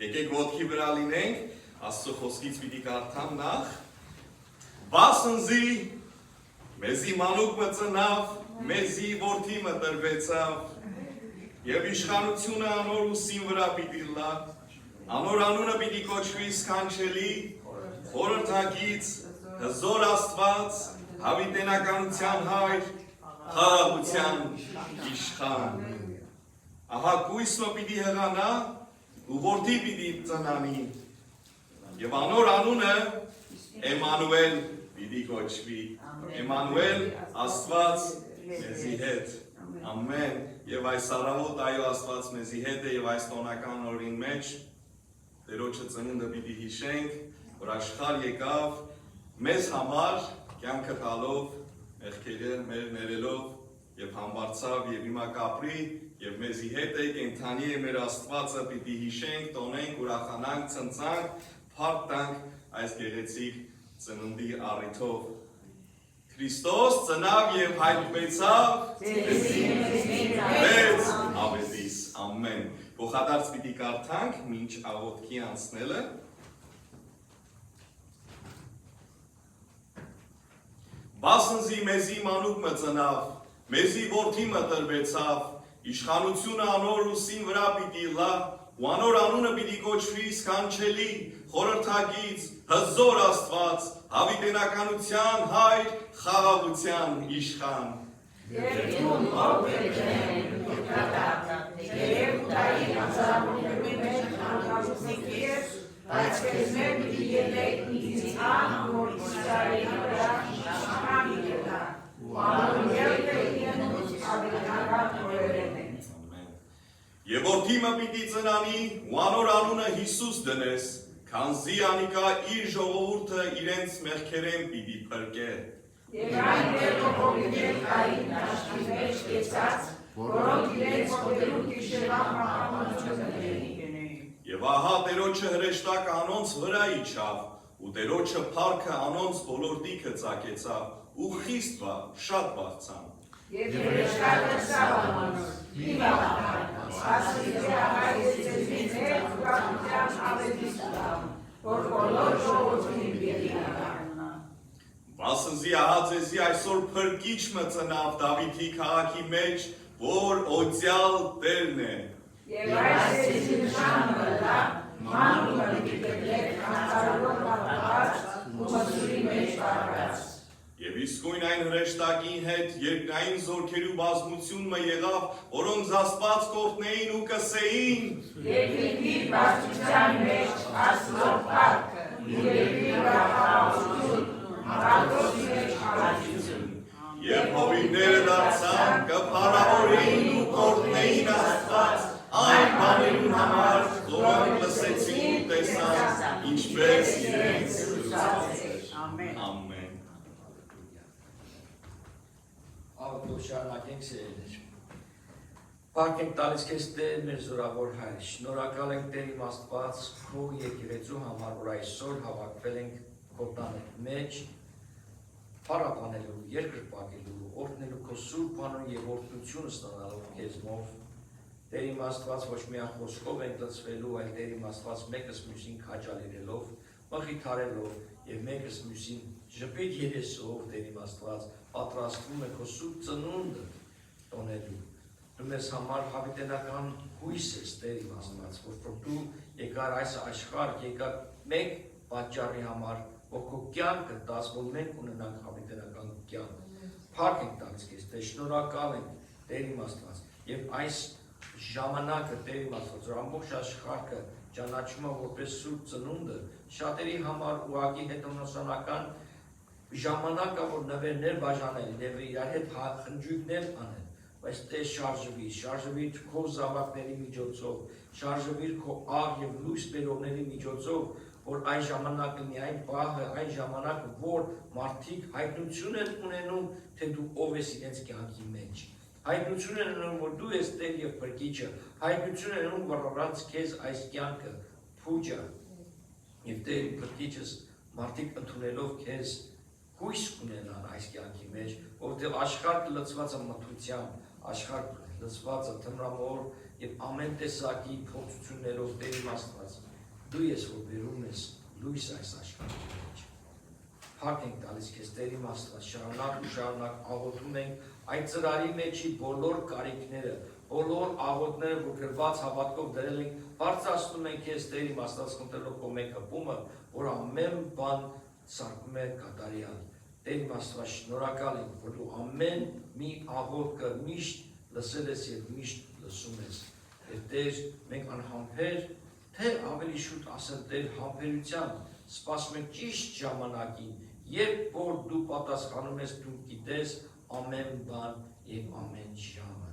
Եկեք ոտքի վրա լինենք, Աստծո խոսքից պիտի կարդամ նախ, Վասնզի մեզի մանուկ մծնավ, մեզի որդի մտրվեցավ, և իշխանությունը անոր ուսին վրա պիտի լա, անոր անունը պիտի կոչվի սքանչելի, խորհրդակից, հզոր Աստված, հավիտենականության հայր, խաղաղության իշխան։ Ահա կույսը պիտի հղանա, ու որդի պիտի ծնանի, և անոր անունը Էմանուել պիտի կոչվի, Էմանուել Աստված մեզի հետ, ամեն, և այս առավոտ այո Աստված մեզի հետ է, և այս տոնական օրին մեջ, Տերոջը ծնունդը պիտի հիշենք, որ աշխարհ եկավ, մեզ համար կյանքը տալով, մեղքերը մեր ներելով, և համբարձավ, և հիմա կապրի, և մեզի հետ է, կենդանի է մեր Աստվածը, պիտի հիշենք, տոնենք, ուրախանանք, ցնցանք, փառք տանք այս գեղեցիկ ծնունդի առիթով։ Քրիստոս ծնավ և հայտնվեցավ, մեծ ավետիս, ամեն։ Փոխադարձ պիտի կարդանք, մինչ աղոթքի անցնելը։ Վասնզի մեզի մանուկ մծնավ, մեզի որդի մտրվեցավ, իշխանությունը անոր ուսին վրա պիտի լա, ու անոր անունը պիտի կոչվի սքանչելի, խորհրդակից, հզոր Աստված, հավիտենականության հայր, խաղաղության իշխան։ Երկում ով եկեն, և ուտայի անձամունի մեջ անգարուսնիկիր, բայց կեզներ պիտի ելեք ինձ անոր Իսրայելի վրա իշխան եկա, ու անոր ելքը ինուց հավիտենական օրերեն են։ Եվ որդիմը պիտի ծնանի, ու անոր անունը Հիսուս դնես, քանզի անիկա իր ժողովուրդը իրենց մեղքերեն պիտի փրկե։ Եվ այն դերողովիներ կային աշխի մեջ կեցած, որոնք իրենց ոտերում գիշերվա մահապանությունը կներին։ Եվ ահա Տերոջը հրեշտակը անոնց վրա իջավ, ու Տերոջը փառքը անոնց ոլորտիքը ծակեցավ, ու խիստ շատ վախցան։ Եվ հրեշտակը սավանոր, մի վախան, ասիլի ահա ես ձեզնից հետ ուրախության ավետիս տամ, որ բոլոր ժողովրդին պիտի հաղթանա։ Վասնզի ահա ձեզի այսօր փրկիչ մծնավ Դավիթի քաղաքի մեջ, որ օծյալ Տերն է։ Եվ այս ձեզի նշանը կտա, մանուկը պիտի գտնեք անցարելով կապված ու մզուրի մեջ պարված։ Եվ իսկույն այն հրեշտակին հետ երկնային զորքերու բազմությունը եղավ, որոնք զասպած կորտնեին ու կսեին. Երկրի բարձրության մեջ Աստծո փառքը, երկրի ուրախություն, Աստծո մեջ հարություն։ Եվ հովիվները դարձան, կփառավորեին ու կորտնեին Աստված, այն բաներուն համար, որոնք լսեցին ու տեսան, ինչպես իրենց լուծած էր։ Ամեն։ Աղոթով շարունակենք սիրելիներ։ Փառք ենք տալիս քեզ Տեր մեր զորավոր Հայր, շնորհակալ ենք Տեր իմ Աստված քո եկեղեցու համար, որ այսօր հավաքվել ենք քո տանը մեջ, փառաբանելու, երկրպագելու, օրհնելու քո սուրբ անուն եւ օրհնությունը ստանալով քեզնով։ Տեր իմ Աստված ոչ միայն խոսքով ենք լցվելու, այլ Տեր իմ Աստված մեկս մյուսին քաջալերելով, մխիթարելով եւ մեկս մյուսին ժպիտ երեսով Տեր իմ Աստված պատրաստվում է քո սուրբ ծնունդը տոնելու։ Դու մեզ համար հավիտենական հույս ես Տեր իմ Աստված, որ դու եկար այս աշխարհ, եկար մեկ պատճառի համար, որ քո կյանքը տաս, որ մենք ունենանք հավիտենական կյանք։ Փառք ենք տալիս քեզ, Տեր, շնորհակալ ենք Տեր իմ Աստված, եւ այս ժամանակը Տեր իմ Աստված, որ ամբողջ աշխարհը ճանաչում է որպես սուրբ ծնունդը, շատերի համար ուղղակի հետոնոսանական ժամանակը, որ նվերներ բաժանել եւ իրար հետ խնջույքներ անել, բայց Տեր շարժվի քո զավակների միջոցով, շարժվի քո աղ եւ լույս բերողների միջոցով, որ այն ժամանակը միայն պահը, այն ժամանակը, որ մարդիկ հայտնություն են ունենում, թե դու ով ես իրենց կյանքի մեջ։ Հայտնություն են ունենում, որ դու ես Տեր եւ Փրկիչը, հայտնություն են ունենում, որ առանց քեզ այս կյանքը փուջ է։ Եվ Տեր Փրկիչս մարդիկ ընդունելով քեզ հույս ունենան այս կյանքի մեջ, որտեղ աշխարհը լցված է մթությամբ, աշխարհ լծվածը թմրամոր եւ ամեն տեսակի փորձություններով Տեր իմ Աստված դու ես որ բերում ես լույս այս աշխարհի մեջ փառք ենք տալիս քեզ Տեր իմ Աստված շարունակ ու շարունակ աղոթում ենք այդ ծրարի մեջի բոլոր կարիքները բոլոր աղոթները որ գրված հավատքով դրել ենք բարձրացնում ենք քեզ Տեր իմ Աստված խնդրելով քո մեկ հպումը որ ամեն բան սարքում է կատարյալ Տեր իմ Աստված շնորհակալ ենք որ դու ամեն մի աղոթքը միշտ լսել ես եւ միշտ լսում ես եւ Տեր մենք անհամբեր թե ավելի շուտ ասել Տեր համբերությամբ սպասում ենք ճիշտ ժամանակին երբ որ դու պատասխանում ես դու գիտես ամեն բան եւ ամեն ժամը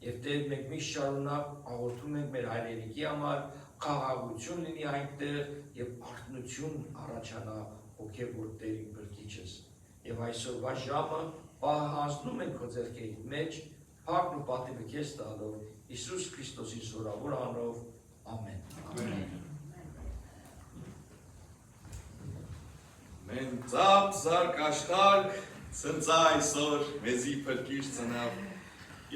եւ Տեր մենք միշտ շարունակ աղոթում ենք մեր հայրենիքի համար խաղաղություն լինի այնտեղ եւ արթնություն առաջանա հոգեոր Տերի բրկիչս եւ այսօրվա ժամը պահանջում ենք քո ձեռքերի մեջ փառքն ու պատիվը քեզ տալով Հիսուս Քրիստոսի զորավոր անունով ամեն Մեն ծապ զարկ աշխարհ ծնծա այսօր մեզի փրկիչ ծնավ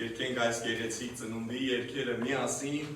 երկենք այս գեղեցիկ ծնունդի երգերը միասին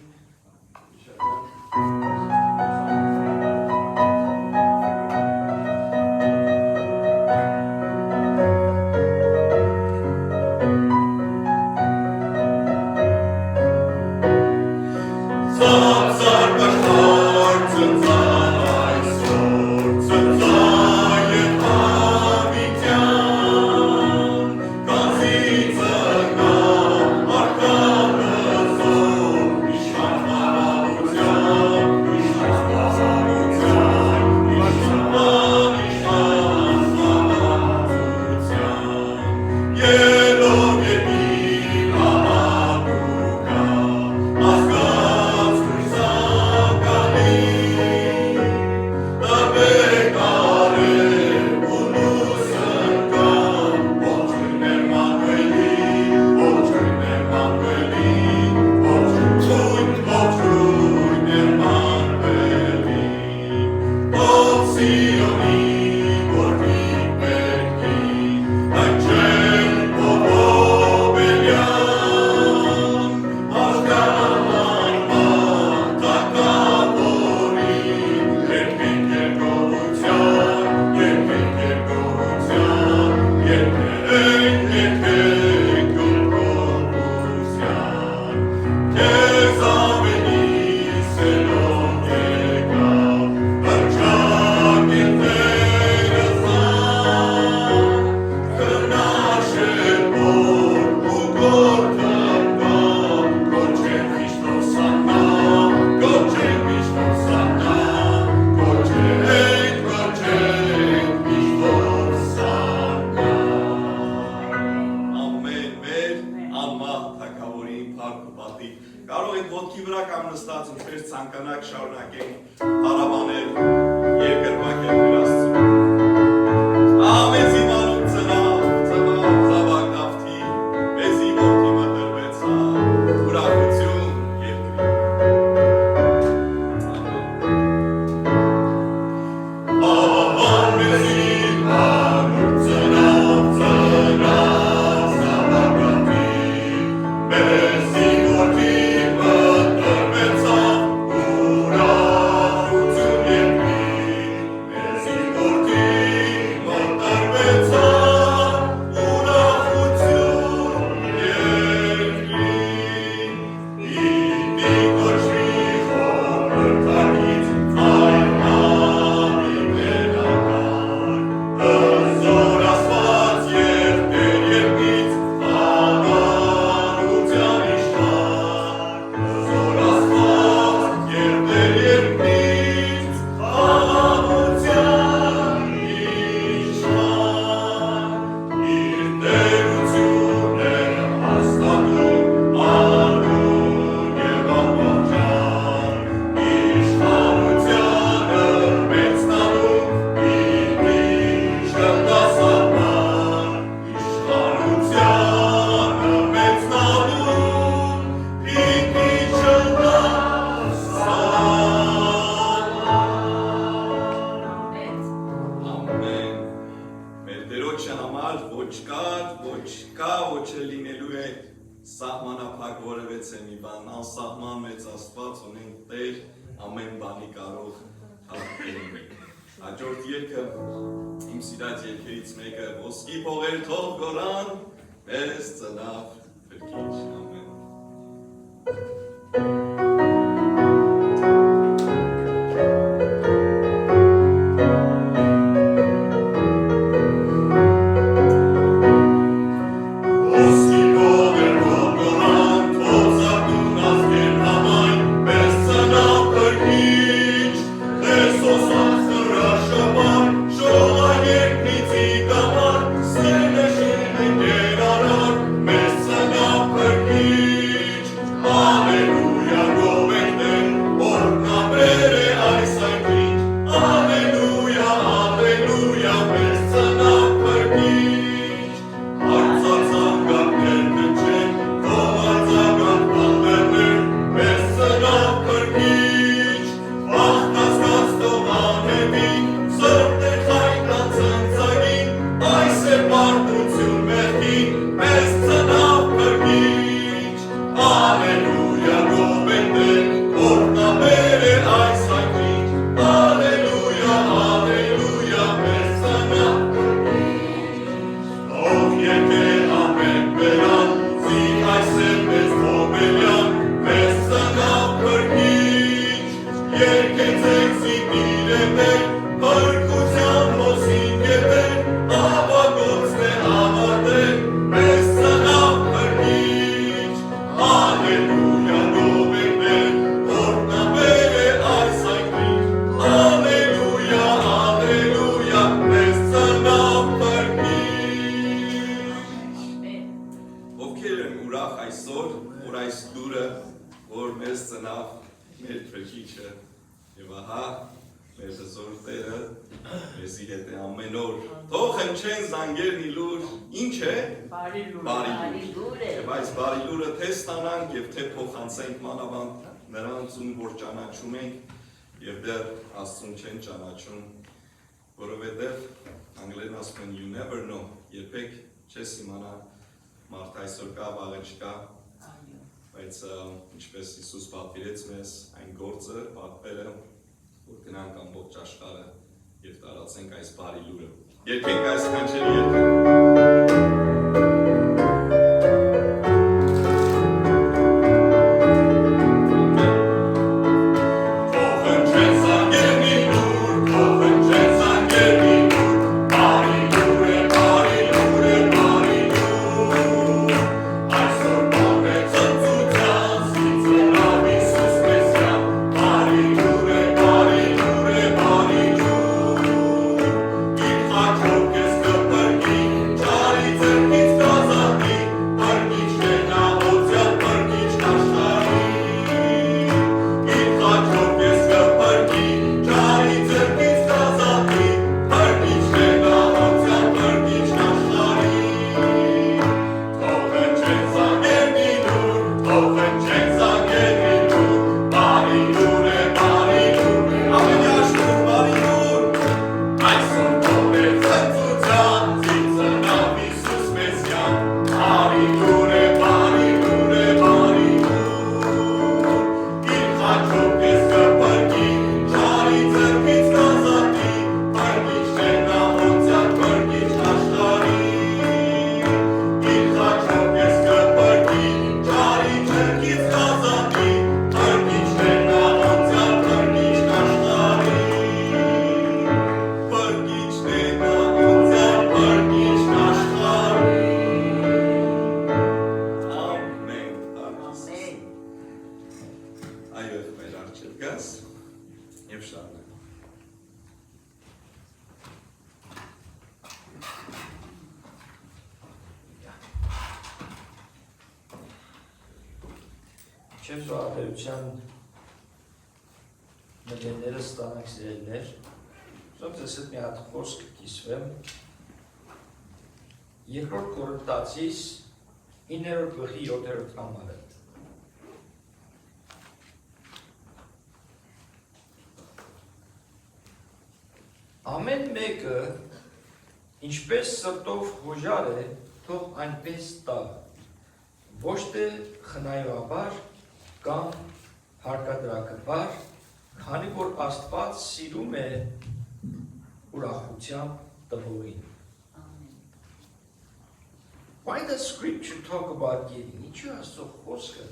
սահմանափակ որևէ մի բան, անսահման մեծ Աստված ունենք Տեր, ամեն բանի կարող հավատալու։ Հաջորդ երգը իմ սիրած երգերից մեկը ոսկի փողեր թող գորան, մեզ ծնավ Փրկիչ, ամեն։ Չեն ճանաչում, որովհետև անգլերեն ասում են you never know, երբեք չես իմանա մարդ այսօր կա, վաղը չկա, բայց ինչպես Հիսուս պատվիրեց մեզ այն գործը, պատվերը, որ գնանք ամբողջ աշխարհը և տարածենք այս բարի լուրը։ Երգենք այս կանչելի երգը։ Չեմ զոհաբերության նվերները ստանանք սիրելներ, ուզում ձեզ հետ մի հատ խոսք կիսվեմ, երկրորդ Կորինթացիս 9-րդ գլխի 7-րդ համարը։ Ամեն մեկը, ինչպես սրտով հոժար է, թող այնպես տա, ոչ թե խնայողաբար կամ հարկադրակաբար, քանի որ Աստված սիրում է ուրախությամբ տվողին։ Why does scripture talk about giving? Ինչու Աստծո խոսքը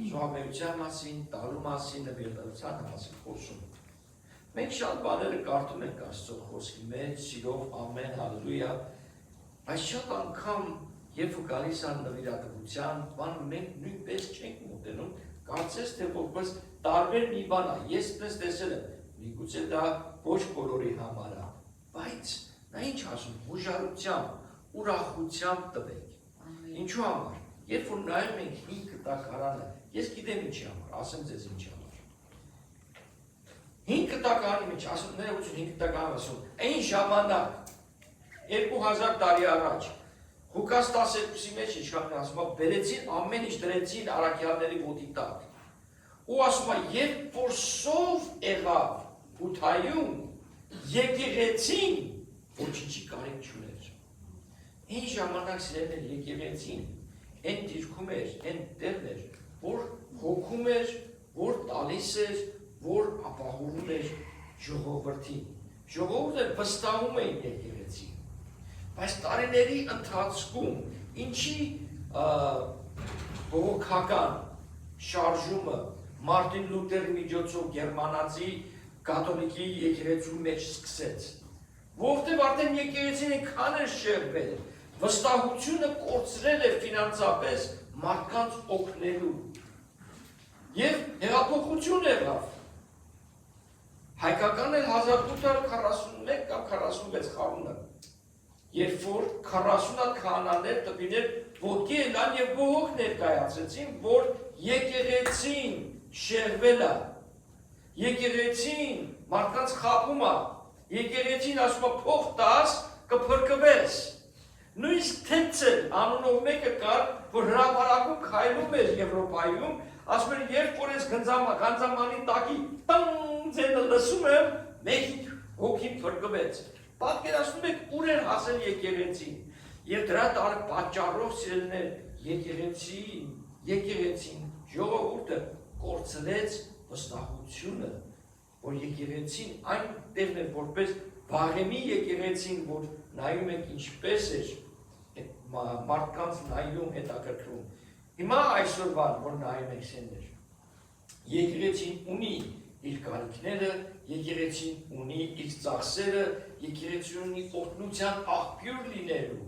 զոհաբերության մասին, տալու մասին, նվիրատվության մասին խոսում։ Մենք շատ բաները կարդում ենք Աստծո խոսքի մեջ, սիրով, ամեն, հալելույա, բայց շատ անգամ երբ գալիս է նվիրատվության, բանը մենք նույնպես չենք մոտենում, կարծես թե որպես տարբեր մի բան է, ես պես տեսել եմ, միգուցե դա ոչ բոլորի համար է, բայց նա ինչ ասում, հուժարությամբ, ուրախությամբ տվեք։ Ինչու համար, երբ որ նայում ենք 5 կտակարանը, ես գիտեմ ինչի համար, ասեմ ձեզ ինչի համար։ 5 կտակարանի մեջ, ասում ներողություն 5 կտակարան ասում, այն ժամանակ 2000 տարի առաջ Ղուկաս 12-ի մեջ ինչքան ասում, բերեցին ամեն ինչ դրեցին առաքյալների ոտի տակ։ Ու ասում է, երբ որ սով եղավ Հութայում, եկեղեցին ոչինչի կարիք չուներ։ Այն ժամանակ սիրելիներ եկեղեցին, այն դիրքում էր, այն տեղն էր, որ հոգում էր, որ տալիս էր, որ ապահովում էր ժողովրդին։ Ժողովուրդը վստահում էին եկեղեցին։ Բայց տարիների ընթացքում ինչի բողոքական շարժումը Մարտին Լութերի միջոցով գերմանացի կաթոլիկի եկեղեցու մեջ սկսեց։ Որտեղ արդեն եկեղեցին այնքան էր շեղվել, վստահությունը կորցրել է ֆինանսապես մարդկանց օգնելու։ Եվ հեղափոխություն եղավ։ Հայկական էլ 1841 կամ 46 խառնուրդ, երբ որ 40 քահանաներ տպիներ ոտքի ելան եւ բողոք ներկայացրեցին, որ եկեղեցին շեղվել է, եկեղեցին մարդկանց խաբում է, եկեղեցին ասում է փող տաս կփրկվես։ Նույնիսկ Թեցել անունով մեկը կար, որ հրապարակում քայլում էր Եվրոպայում, ասում էր երբ որ ես գանձամանի տակի ձենը լսում եմ, մեկի հոգին փրկվեց։ Պատկերացնում եք ուր էր հասել եկեղեցին, եւ դրա պատճառով սիրելիներ եկեղեցին ժողովուրդը կորցրեց վստահությունը, որ եկեղեցին այն տեղն էր որպես Վաղեմի եկեղեցին, որ նայում եք ինչպես էր մարդկանց նայում հետաքրքրում։ Հիմա այսօրվան, որ նայում եք սեներ, եկեղեցին ունի իր կարիքները, եկեղեցին ունի իր ծախսերը, եկեղեցին ունի օգնության աղբյուր լինելու։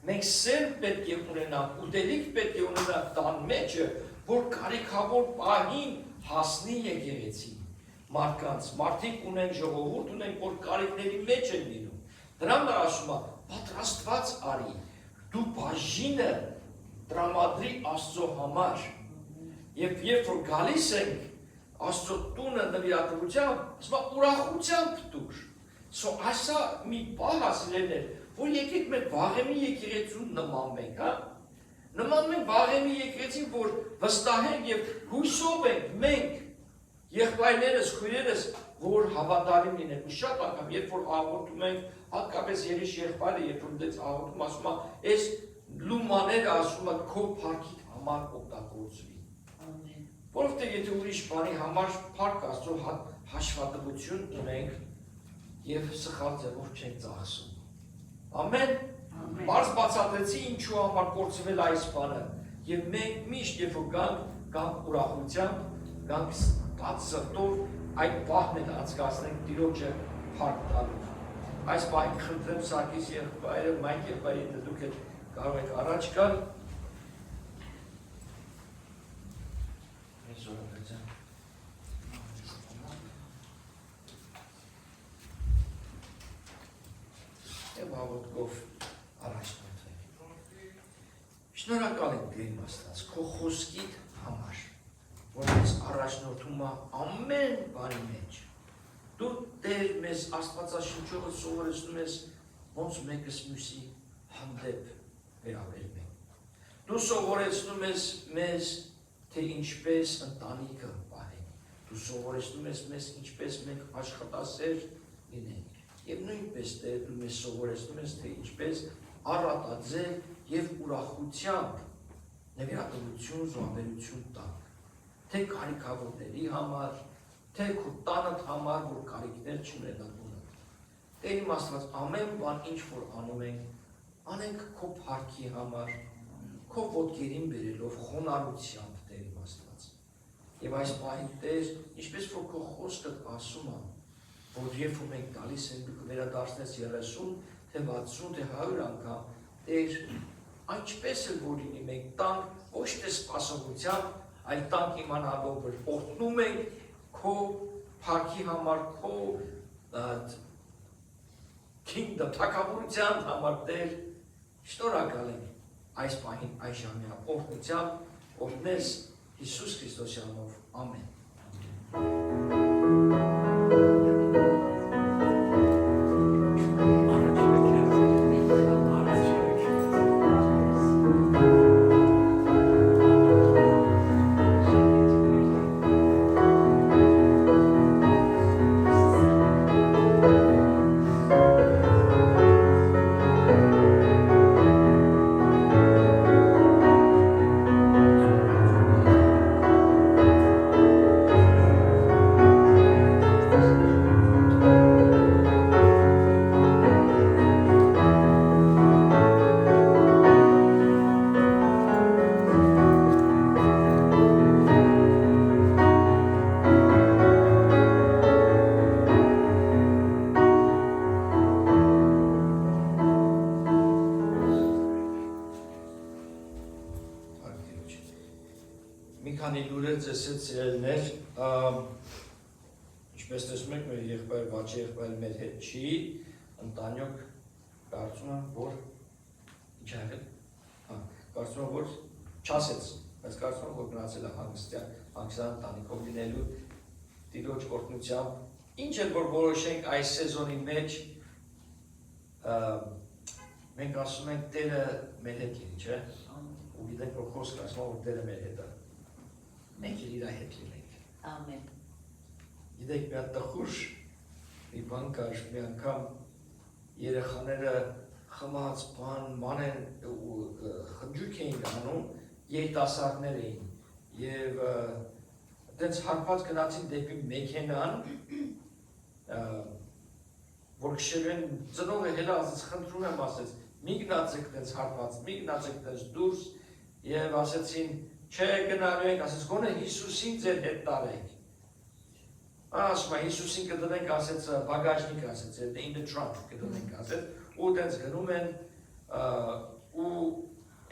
Մենք սեր պետք է ունենանք, ուտելիք պետք է ունենանք տան մեջը, որ կարիքավոր պահին հասնի եկեղեցին մարդկանց, մարդիկ ունեն ժողովուրդ ունեն, որ կարիքների մեջ են լինում։ Դրա համար ասում է, պատրաստված արի, դու բաժինը տրամադրի Աստծո համար։ Եվ երբ որ գալիս ենք Աստծո տունը նվիրատվությամբ, ասում է ուրախությամբ դուր։ Սո ասա մի բան ասելներ, որ եկեք մենք Վաղեմի եկեղեցուն նմանենք, հա։ Նմանենք Վաղեմի եկեղեցին, որ վստահենք եւ հույսով ենք մենք եղբայրներս, քույրերս, որ հավատարիմ լինեն։ Ու շատ անգամ, երբ որ աղոթում ենք, հատկապես երիշ եղբայրը, երբ որ դից աղոթում, ասում է, այս լումաները ասում է քո փառքի համար օգտագործվի։ Որովհետև եթե ուրիշ բանի համար փառք Աստծո հաշվետվություն ունենք եւ սխալ ձևով չենք ծախսում։ Ամեն։ Բարձ բացատրեցի ինչու համար կորցվել այս բանը եւ մենք միշտ երբ որ գանք ուրախությամբ, գանք բաց սրտով այդ պահն էլ անցկացնենք Տիրոջը փառք տալու։ Այս պահին խնդրեմ Սարգիս եղբայրը, Մայք եղբայրը, եթե դուք կարող եք առաջ գալ։ Եվ հավատքով առաջ նորթվենք։ Շնորհակալ եմ Տեր Աստված, քո խոսքիդ համար, որ մեզ առաջնորդում է ամեն բանի մեջ։ Դու Տեր մեզ Աստվածաշնչողը սովորեցնում ես ոնց մեկս մյուսի հանդեպ վերաբերվում ենք։ Դու սովորեցնում ես մեզ, թե ինչպես ընտանիքը պահենք։ Դու սովորեցնում ես մեզ ինչպես մենք աշխատասեր լինենք։ Եվ նույնպես Տեր դու մեզ սովորեցնում ես, թե ինչպես առատաձել եւ ուրախությամբ նվիրատվություն, զոհաբերություն տանք, թե կարիքավորների համար, թե քո տանդ համար, որ կարիքներ չունենան ունը։ Տեր իմ Աստված, ամեն բան ինչ որ անում ենք, անենք քո փառքի համար, քո ոտքերին բերելով խոնարհությամբ, Տեր իմ Աստված։ Եվ այս պահին Տեր, ինչպես որ քո խոսքդ ասում է, որ երբ որ մենք գալիս ենք, դու կվերադարձնես 30, թե 60, թե 100 անգամ, Տեր, այնպես էլ որ լինի մենք տանք ոչ թե սպասողությամբ, այլ տանք իմանալով, որ օրհնում ենք քո փառքի համար, քո kingdom թագավորության համար Տեր, շնորհակալ ենք այս պահին այս ժամյա օրհնությամբ, օրհնես Հիսուս Քրիստոսի անունով, ամեն։ Ինչպես տեսնում եք, մեր եղբայր, վաճ եղբայր մեր հետ չի, ընտանյոք կարծում եմ, որ ինչ աղել, կարծում եմ, որ չասեց, բայց կարծում եմ, որ գնացել է հանգստյան ընտանիքով լինելու Տիրոջ օրհնությամբ, ինչ էլ որ որոշենք այս սեզոնի մեջ, մենք ասում ենք Տերը մեր հետ լինի, չէ, ու գիտենք, որ խոսք ասում որ Տերը մեր հետ է, մենք էլ իր հետ լինենք։ Ամեն։ Գիտեք, մի հատ տխուր մի բան կար, մի անգամ երեխաները խմած ման են խնջույք էին անում, երիտասարդներ էին և դենց հարբած գնացին դեպի մեքենան, որ քշելու են ծնողը հելա ասեց, խնդրում եմ ասեց, մի գնացեք դենց հարբած, մի գնացեք դենց դուրս և ասեցին, չէ գնալու ենք, ասեց, գոնե Հիսուսին ձեր հետ տարենք։ Ասում է, Հիսուսին կդնենք, ասեց, բագաժնիկ ասեց, in the trunk կդնենք, ասեց, ու դենց գնում են, ու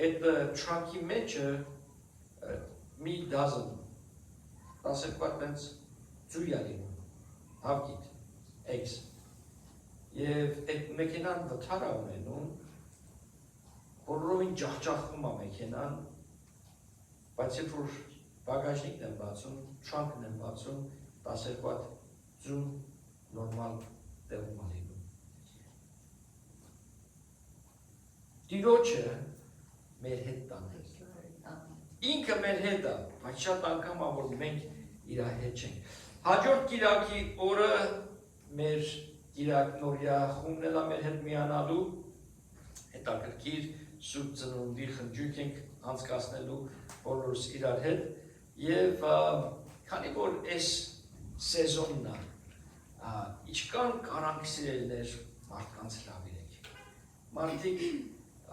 այդ trunk-ի մեջը մի դազն, տասերկվա դենց ծույր է լինում, հավգիտ, eggs, և այդ մեքենան վթար է ունենում, բոլորովին ջախջախվում է մեքենան, բայց երբ որ բագաժնիկն են բացում, trunk-ն են բացում, 10 հատ ձուն նորմալ տեղում է լինում։ Տիրոջը մեր հետ տանել։ Ինքը մեր հետ է, բայց շատ անգամ է, որ մենք իր հետ չենք։ Հաջորդ կիրակի օրը մեր կիրակնորյա խումբն էլ է մեր հետ միանալու, հետաքրքիր Սուրբ Ծնունդի խնջույք ենք անցկացնելու բոլորս իրար հետ և քանի որ այս սեզոնն է, ինչքան կարանք սիրելիներ մարդկանց հրավիրեք։ Մարդիկ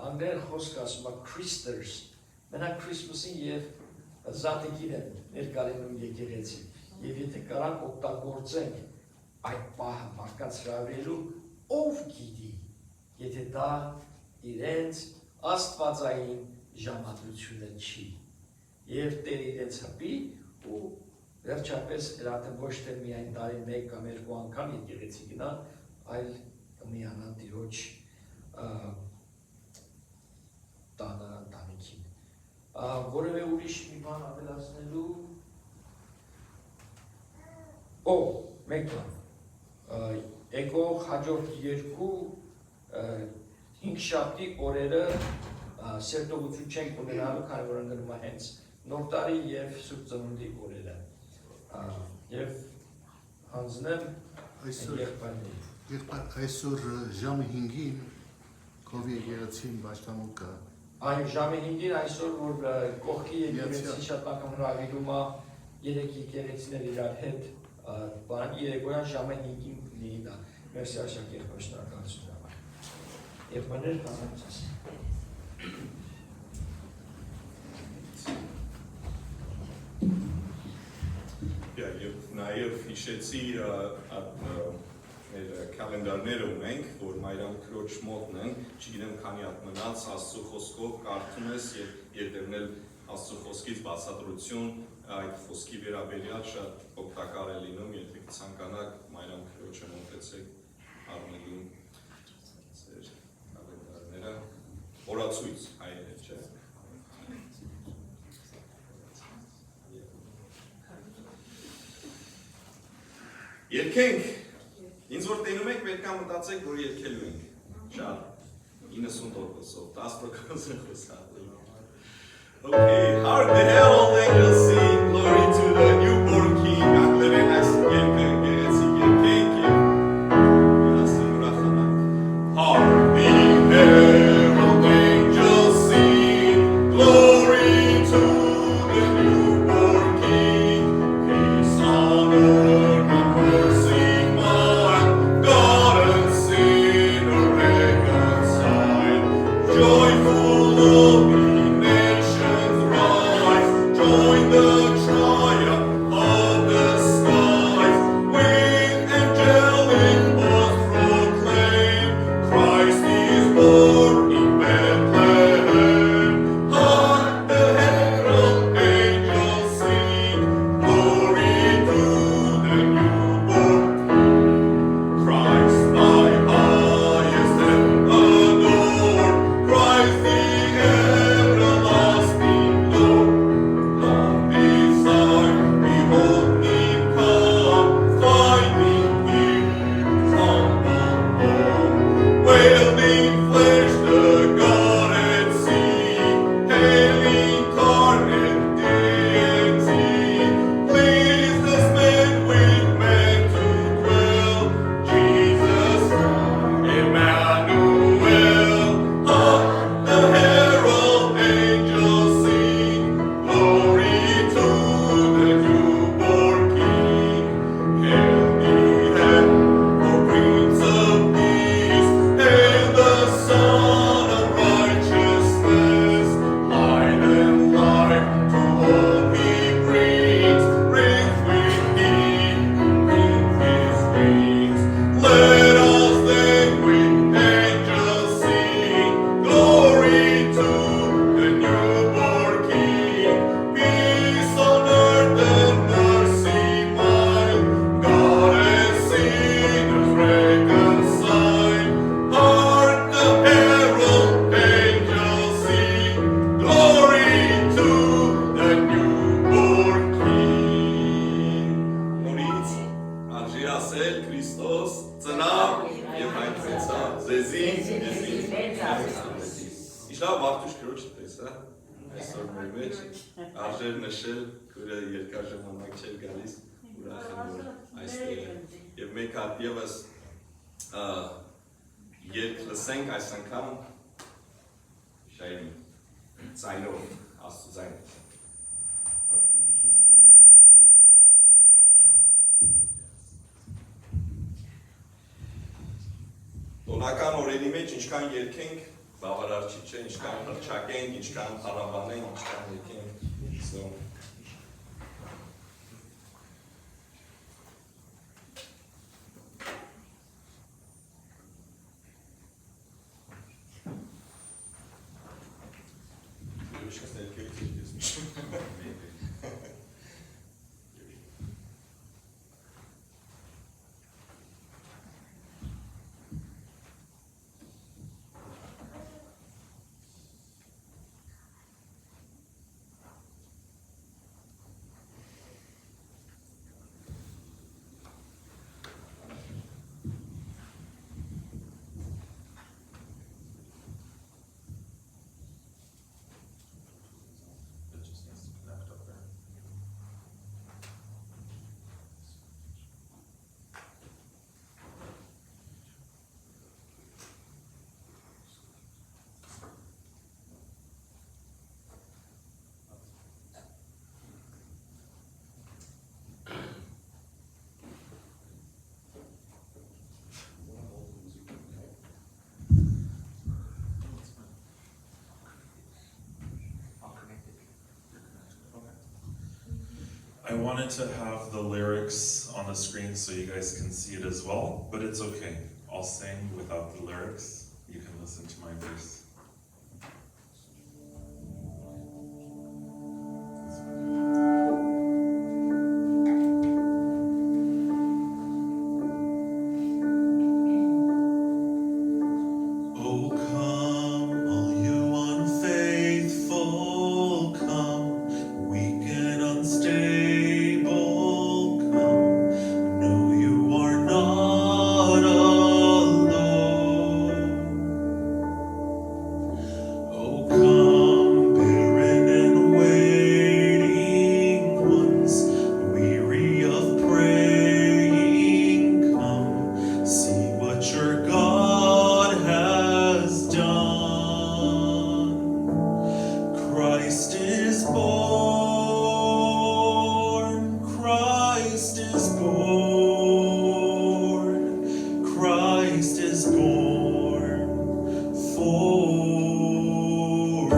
անգլերեն խոսք ասում է Christers, մենակ Քրիսմասին և Զատիկին են ներկայանում եկեղեցի։ Եվ եթե կարանք օգտագործենք այդ պահը մարդկանց հրավիրելու, ով գիտի, եթե դա իրենց աստվածային ժամադրությունը չի։ Եվ Տեր իրենց հպի ու վերջապես երաթը ոչ թե միայն տարին մեկ կամ երկու անգամ եկեղեցի գնա, այլ կմիանա Տիրոջ տանը ընտանիքին։ Որևէ ուրիշ մի բան ավելացնելու, մեկ բան, եկող հաջորդ երկու հինգշաբթի օրերը սերտողություն չենք ունենալու, քանի որ ընկնում է հենց Նոր տարի և Սուրբ Ծնունդի օրերը։ Եվ հանձնեմ եղբայրներին։ Այսօր ժամը 5-ին քով եկեղեցին Բաշտամուկը Այն ժամը 5-ին այսօր որ կողքի եկեղեցի շատ անգամ հրավիրում է երեք եկեղեցիներ իրար հետ բան երեկոյան ժամը 5-ին լինի դա մերսի աշակերտներ շնորհակալություն համար եւ մներ հանրացած Եվ նաև հիշեցի մեր կալենդարները ունենք, որ Մայրամ Քրոջ մոտն են, չգիտեմ քանի հատ մնաց, Աստծո խոսքով կարդում ես եւ երբեմն Աստծո խոսքից բացատրություն այդ խոսքի վերաբերյալ շատ օգտակար է լինում, եթե ցանկանաք Մայրամ Քրոջը մոտեցեք առնելու ձեր կալենդարները, օրացույց հայերեն, չէ՞։ Երկենք, ինձ որ տենում եք, պետք է մտածեք, որ երկելու ենք, շատ, 90%-ով, 10% խոսալ։ Okay, how the herald angels sing, glory to the newborn king, անգլերեն այս երկենք, գեղեցիկ երկենք և ասին ուրախանանք։ Hark the herald angels sing, glory to the newborn king, peace on earth and mercy mild, God and sinner reconciled, joyful lovely nations rise, join the triumph of the skies, with angelic oath proclaim, Christ is born in Bethlehem. Hark the herald angels sing, glory to the newborn Christ, thy highest and adored, Christ the everlasting Lord. Long desired, behold him come, finding him humble born. Veiled in flesh the Godhead see, hail incarnate deity. Pleased as men with men to dwell, Jesus, Emmanuel. Hark the herald angels sing, glory to the newborn King. Hail the head, O Prince of Peace, hail the Son of Righteousness. Light and life to all he brings with him in his wings. Let us then with angels sing, glory to the newborn King. Peace on earth and mercy mild, God and sinners reconciled. Hark the herald angels sing, glory to the newborn King. Նորից արժի ասել Քրիստոս ծնավ և հայտնվեցավ ձեզին Իշավ Վարդուշ Քրոջը պես, այսօր մեր մեջ արժեր նշել, որը երկար ժամանակ չէր գալիս, ուրախ եմ որ այստեղ է և մեկ հատ ևս երկ լսենք այս անգամ շայրի ձայնով, աստու ձայնով Տոնական օրերի մեջ ինչքան երկենք, բավարար չի չէ, ինչքան հռչակենք, ինչքան հարաբանենք, ինչքան երկենք, wanted to have the lyrics on the screen so you guys can see it as well, but it's okay. I'll sing without the lyrics. You can listen to my voice. Oh, come, all you unfaithful, come, weak and unstable, come. No, you are not alone. Oh, come, barren and waiting ones, weary of praying, come, see what your God has done. Christ is born, Christ is born, Christ is born for you.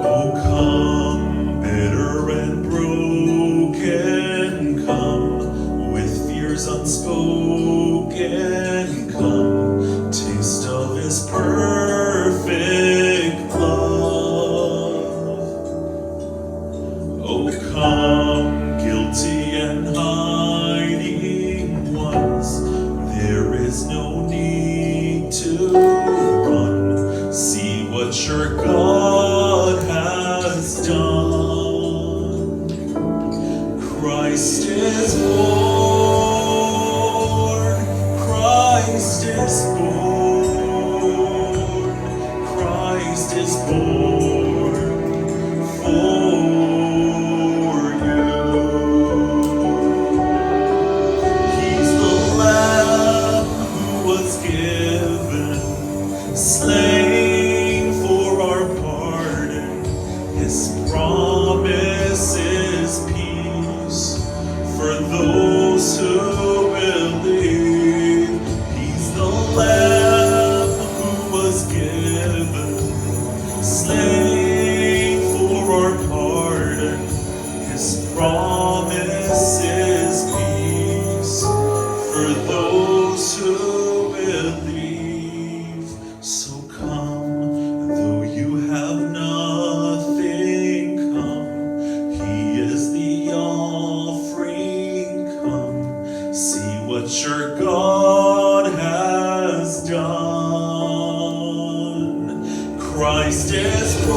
Oh, come, bitter and broken, come, with fears unspoken, come, taste of his perfect love. Oh, come, guilty and hiding ones, there is no need to run. See what your God has done. Christ is born, Christ is born, Christ is born for you. He's the Lamb who was given, slain for our pardon. His promise is peace for those who believe. He's the Lamb who was given, slain for our pardon. His promise is peace for those who believe. So come, though you have nothing, come. He is the offering, come. See what your God has done. Christ is born,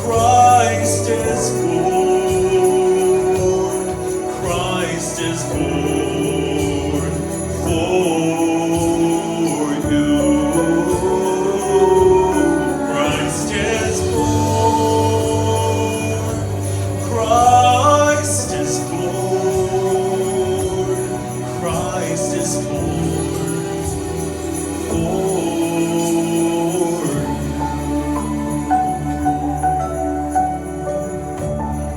Christ is born, Christ is born for you. Christ is born, Christ is born, Christ is born for you.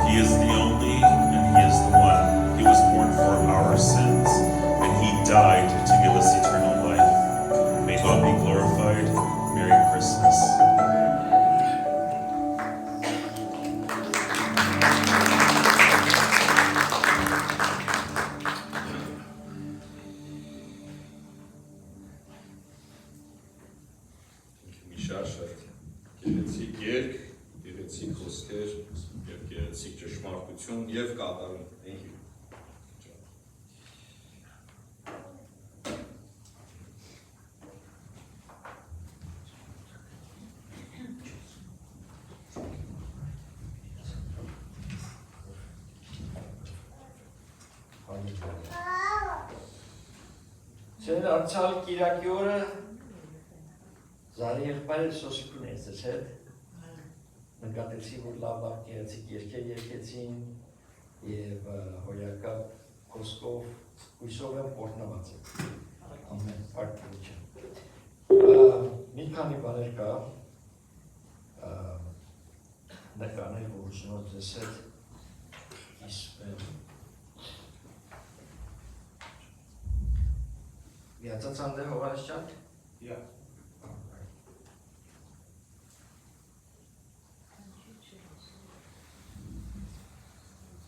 He is the only and he is the one. He was born for our sins and he died to give us eternal life. May God be glorified. Merry Christmas. Մի շարժ գեղեցիկ երգ, գեղեցիկ խոսքեր եւ գեղեցիկ ճշմարտություն եւ կատարում։ Thank you. Ձեր անցալ կիրակի օրը Զարի եղբայրը Սոսիկուն է ձեզ հետ նկատեցի, որ լավ գեղեցիկ երգեր երգեցին եւ հոյակապ խոսքով հույսով եմ օրհնված եմ։ Ամեն պարտություն։ Մի քանի բաներ կա նկարներ, որ ուզում եմ ձեզ հետ իսպել։ Միացած անդե հովանես ճանք։ Yeah.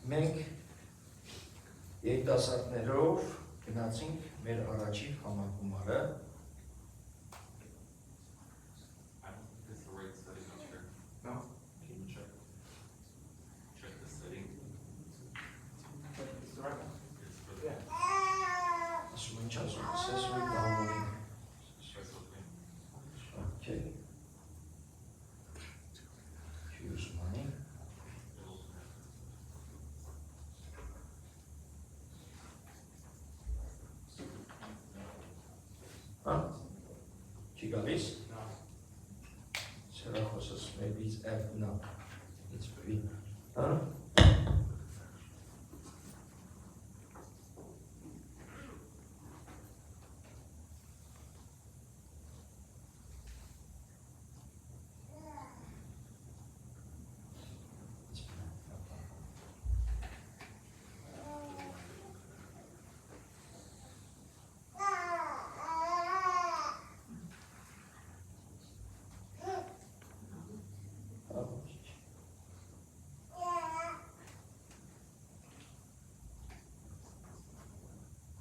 Մենք երիտասարդներով գնացինք մեր առաջին համագումարը I don't think it's the right setting, I'm sure. No. Can you check? Check the setting. It's the right one. It's for the, ասում ինչ ասում, accessory downloading. that's okay. Okay. Choose money. It'll have- Huh? Չի գալիս? No. Սերախոսս maybe it's F, no. It's free. Huh?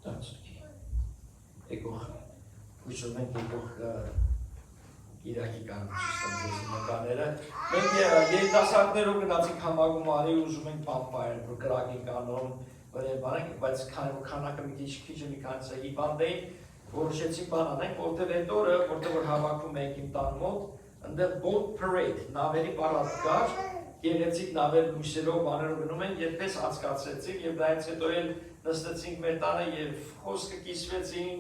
That's okay. Եկող, հույսում ենք եկող իրակի կանոն չստանձես նկաները։ Մենք երիտասարդներով գնացինք համագումարի, ուզում ենք պամպայր, որ գրագի կանոն, բայց քանակը մի քիչ մի քանիսը հիվանդ էին, որոշեցի բան անենք, որտեղ այդ օրը, որտեղ որ հավաքում ենք իմ տան մոտ, ընդեղ boat parade, նավերի պարադ կար, գեղեցիկ նավեր բույսերով բաներով գնում են, երբես հասկացեցինք եւ դրանից հետո էլ նստեցինք մեր տանը եւ խոսքը կիսվեցինք,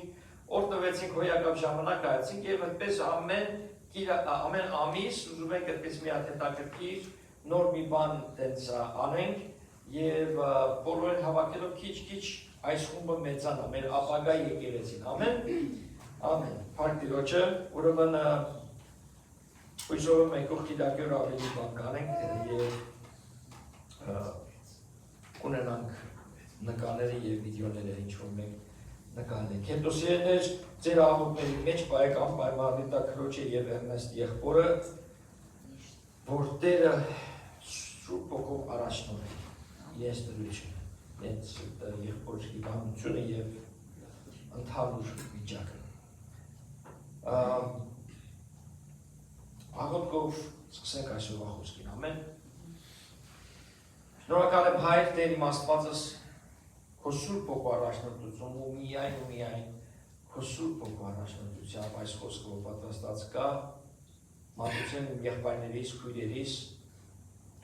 օրտվեցինք հոյակապ ժամանակ այցինք եւ այդպես ամեն ամիս ուզում ենք այդպես մի հատ հետաքրքիր նոր մի բան տենց անենք եւ բոլորին հավաքելով քիչ-քիչ այս խումբը մեծանա մեր ապագա եկեղեցին։ Ամեն։ Փառք Տիրոջը, ուրեմն Հույսով մենք ուղղիդակյոր ավելի բան կանենք և կունենանք նկաները և վիդեոները ինչ-որ մենք նկանենք։ Հետո սիրելներ ձեր աղոտների մեջ պայեկան պայմանիտա քրոջը և Էրնեստ եղբորը, որ Տերը Սուրբ Հոգով առաջնորդ է ես դրությունը, ես եղբոր հիվանդությունը և ընդհանուր վիճակը։ Աղոտքով սկսենք այսօրվա խոսքին, ամեն։ Շնորհակալ եմ Հայր Տեր իմ Աստվածս քո Սուրբ Հոգու առաջնորդությամբ ու միայն քո Սուրբ Հոգու առաջնորդությամբ այս խոսքը որ պատրաստած կա, մատուցեմ իմ եղբայրներիս, քույրերիս,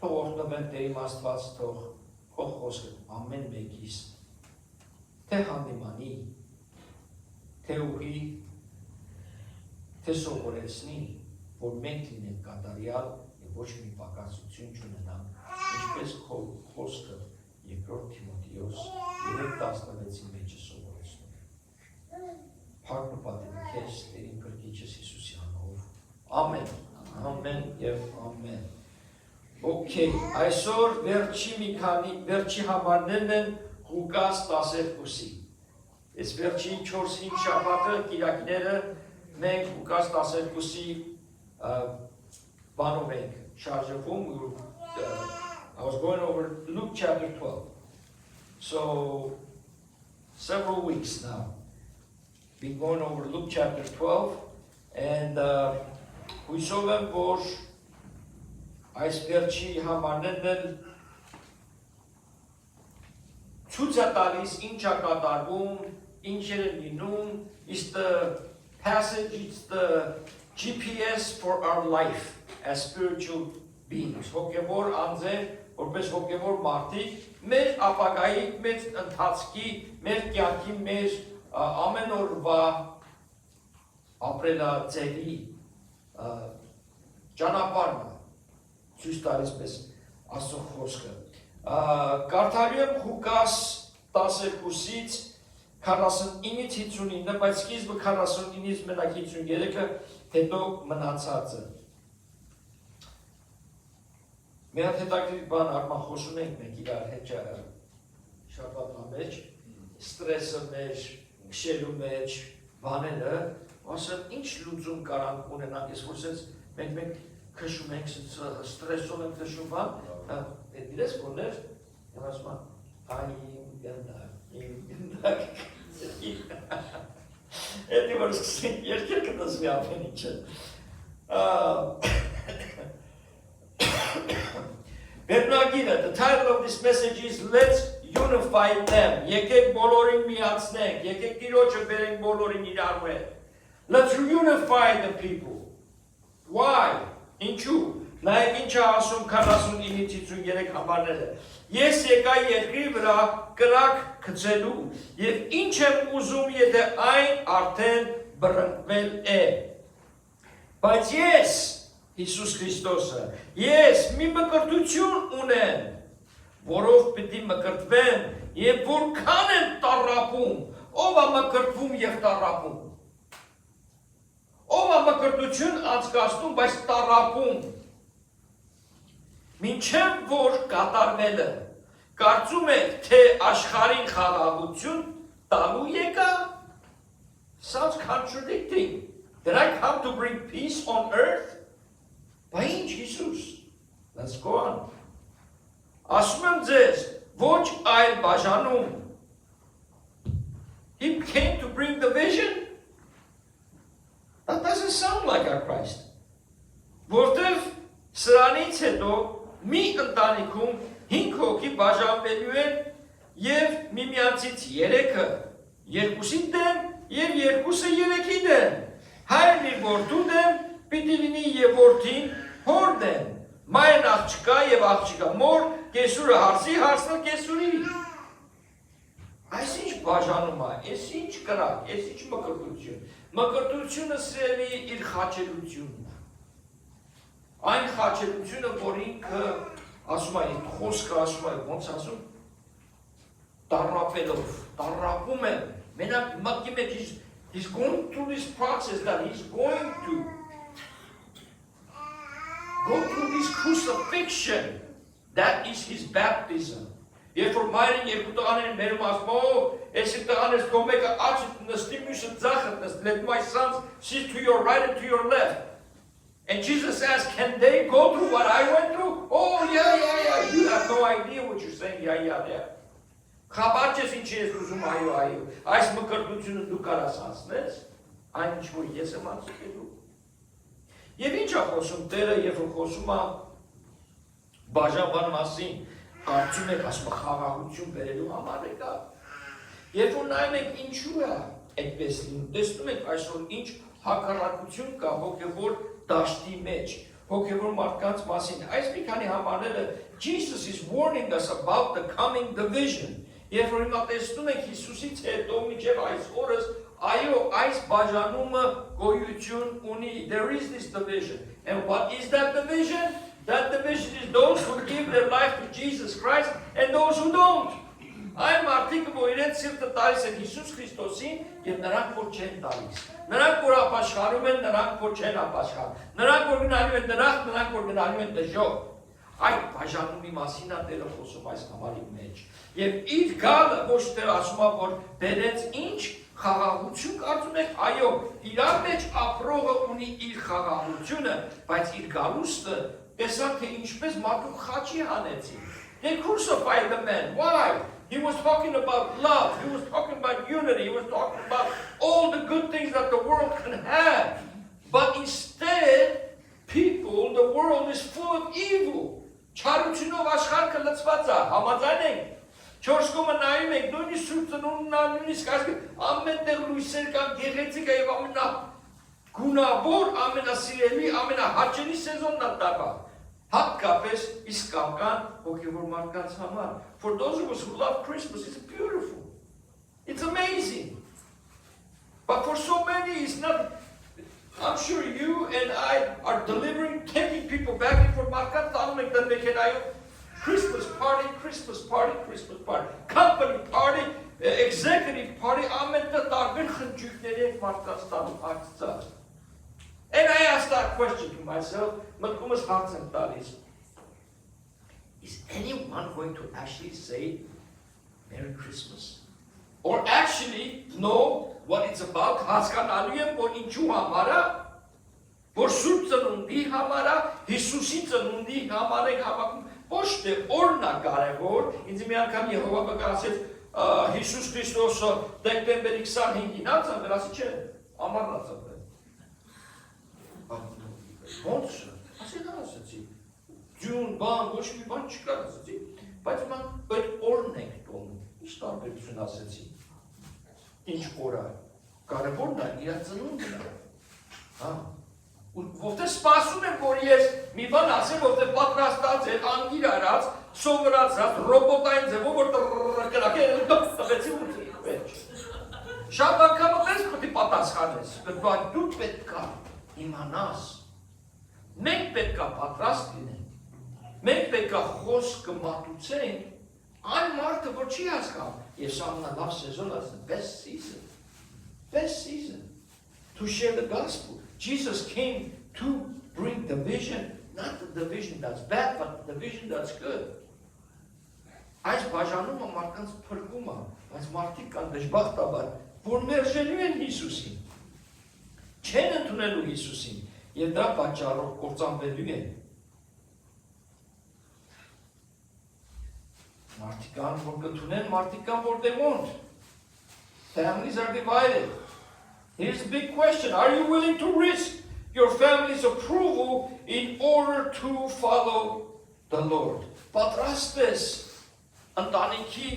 թող օրհնվեն Տեր իմ Աստված, թող քո խոսքը ամեն մեկիս, թե հանդիմանի, թե ուղի, թե սովորեցնի, որ մենք լինենք կատարյալ և ոչ մի պակասություն չունենանք, ինչպես քո խոսքը երկրորդ Թիմոթեոս 3:16-ի մեջ է սովորեցնում։ Փառք ու պատիվ քեզ Տեր իմ Քրիստոս Հիսուսի անունով։ Ամեն։ Ամեն եւ ամեն։ Okay, այսօր վերջի համարներն են Ղուկաս 12-ի։ Այս վերջի 4-5 շաբաթը կիրակները մենք Ղուկաս 12-ի բանով ենք շարժվում, I was going over Luke chapter 12. So, several weeks now, been going over Luke chapter 12, and հույսով եմ, որ այս վերջի համարներն էլ ցույց է տալիս ինչ է կատարվում, ինչեր է լինում, it's the passage, it's the GPS for our life as spiritual beings. Հոգևոր անձեր, որպես հոգևոր մարդիկ, մեր ապագայի, մեր ընթացքի, մեր կյանքի, մեր ամեն օրվա ապրելաձևի ճանապարհն ցույց տալիս մեզ Աստծո խոսքը։ Կարդալու եմ Ղուկաս 12-ից 49-ից 59, բայց սկիզբը 49-ից մենակ 53-ը, հետո մնացածը։ Մի հատ հետաքրքիր բան արման խոսում ենք մենք իրար հետ շաբաթվա մեջ, ստրեսը մեջ, քշելու մեջ, բաները, ասեմ, ինչ լուծում կարանք ունենանք, ես որ սենց մենք քշում ենք, ստրեսով ենք քշում, դիրես կոներ, եմ ասում, այ իմ գնդակ, Էդի որ սկսենք երկեր կտզվի ապեն իչը։ Վերնագիրը, the title of this message is Let's Unify Them. Եկեք բոլորին միացնենք, եկեք Տիրոջը բերենք բոլորին իրար հետ։ Let's reunify the people. Why? Ինչու? Նայեք ինչ է ասում 49-53 համարները։ Ես եկա երկրի վրա կրակ գցելու եւ ինչ եմ ուզում, եթե այն արդեն բռնկվել է։ Բայց ես, Հիսուս Քրիստոսը, ես մի մկրտություն ունեմ, որով պիտի մկրտվեմ եւ որքան եմ տառապում, ով է մկրտվում եւ տառապում։ Ով է մկրտություն անցկացնում, բայց տառապում։ Մինչև որ կատարվելը, կարծում եք, թե աշխարհին խաղաղություն տալու եկա? Sounds contradicting. Did I come to bring peace on earth? Բա ինչ Հիսուս? Let's go on. Ասում եմ ձեզ, ոչ այլ բաժանում. He came to bring the vision? That doesn't sound like our Christ. Որտև սրանից հետո մի ընտանիքում 5 հոգի բաժանվելու են եւ միմյանցից 3-ը երկուսի դեմ եւ երկուսը 3-ի դեմ։ Հայրն իր որդու դեմ պիտի լինի եւ որդին հոր դեմ։ Մայրն աղջկա եւ աղջիկա մոր, կեսուրը հարսի, հարսը կեսուրի։ Այս ինչ բաժանում է, այս ինչ կրակ, այս ինչ մկրտություն։ Մկրտությունը սրելի իր խաչելությունն է։ Այն խաչելությունը, որ ինքը ասում է, խոսքը ասում է, ոնց ասում, տառապելով, տառապում է, մենակ մտքի մեջ, he's going through this process that he's going to go through this crucifixion, that is his baptism. Երբ որ մայրին երկու տղաներին բերում ասում, էսի տղաներս քո մեկը աչը նստի, մյուսը ձախը նստի, let my sons sit to your right and to your left. And Jesus says, can they go through what I went through? Oh, yeah. You have no idea what you're saying. Yeah. Խաբարջես ինչ ես ուզում, այո. Այս մկրտությունը դու կարաս անցնես, այն ինչ որ ես եմ անցնելու։ Եվ ինչ է խոսում Տերը, երբ որ խոսում է բաժանման մասին, կարծում եք, ասում է խաղաղություն բերելու համար է կա։ Երբ որ նայում եք ինչու է այդպես լինում, տեսնում եք այսօր ինչ հակառակություն կա հոգևոր դաշտի մեջ, հոգևոր մարդկանց մասին։ Այս մի քանի համարները Jesus is warning us about the coming division։ Երբ որ հիմա տեսնում եք Հիսուսից հետո մինչև այս օրս, այո, այս բաժանումը գոյություն ունի։ There is this division. And what is that division? That division is those who give their life to Jesus Christ and those who don't. Այն մարդիկ, որ իրենց սիրտը տալիս են Հիսուս Քրիստոսին եւ նրանք որ չեն տալիս։ Նրանք որ ապաշխարում են, նրանք որ չեն ապաշխարում։ Նրանք որ գնալու են դրախտ, նրանք որ գնալու են դժոխք։ Այդ բաժանումի մասին է Տերը խոսում այս համարի մեջ։ Եվ իր գալը ոչ թե ասում է, որ բերեց ինչ խաղաղություն կարծում եք, այո, իրար մեջ ապրողը ունի իր խաղաղությունը, բայց իր գալուստը տեսակ թե ինչպես մարդու խաչի հանեցին։ They crucified the man. Why? He was talking about love. He was talking about unity. He was talking about all the good things that the world can have. But instead, people, the world is full of evil. Չարությունով աշխարհը լցված է, համաձայն ենք։ Չորս կողմը նայում եք, նույնիսկ Սուրբ Ծնունդն նույնիսկ ամենտեղ լույսեր կան, գեղեցիկ է եւ ամենագունավոր, ամենասիրելի, ամենահաճելի սեզոնն է տարվա։ Հատկապես իսկական հոգևոր մարդկանց համար. For those of us who love Christmas, it's beautiful. It's amazing. But for so many, it's not. I'm sure you and I are taking people back and forth. Christmas party, company party, executive party. And I asked that question to myself, is anyone going to actually say Merry Christmas? Or actually know what it's about, հասկանալու եմ, որ ինչու համար է, որ Սուրբ Ծնունդի համար է, Հիսուսի ծնունդի համար է հավաքում, ոչ թե օրն է կարևոր, ինձ մի անգամ Եհովա ասեց, Հիսուս Քրիստոսը դեկտեմբերի 25-ին ծնվել, ասի չէ, ամառն է ծնվել։ Ոնց է, ասեցի, ձյուն, բան, ոչ մի բան չկար, ասեցի, բայց ման այդ օրն ենք տոնում, ինչ տարբերություն ասեցի, ինչ օր է, կարևորն է, իր ծնունդն է, Որտեղ սպասում եմ, որ ես մի բան ասեմ, որտեղ պատրաստած է, անգիր արած, սովորացած, ռոբոտային ձևով, որ կրակել տվեցի ու վերջ։ Շատ անգամ պես պետք է պատասխանես, բայց դու պետք է իմանաս։ Մենք պետք է պատրաստ լինենք։ Մենք պետք է խոսքը մատուցենք այն մարդը, որ չի հասկանում։ Ես ամենալավ սեզոնը best season. Best season to share the gospel. Jesus came to bring the vision, not the vision that's bad, but the vision that's good. Այս բաժանումը մարդկանց փրկում է, բայց մարդիկ կան դժբախտաբար, որ մերժելու են Հիսուսին, չեն ընդունելու Հիսուսին, եւ դրա պատճառով կործանվելու են։ Մարդիկ կան, որ կընդունեն, մարդիկ կան, որ they won't. Families are divided. Here's a big question. Are you willing to risk your family's approval in order to follow the Lord? Պատրաստ ես ընտանիքի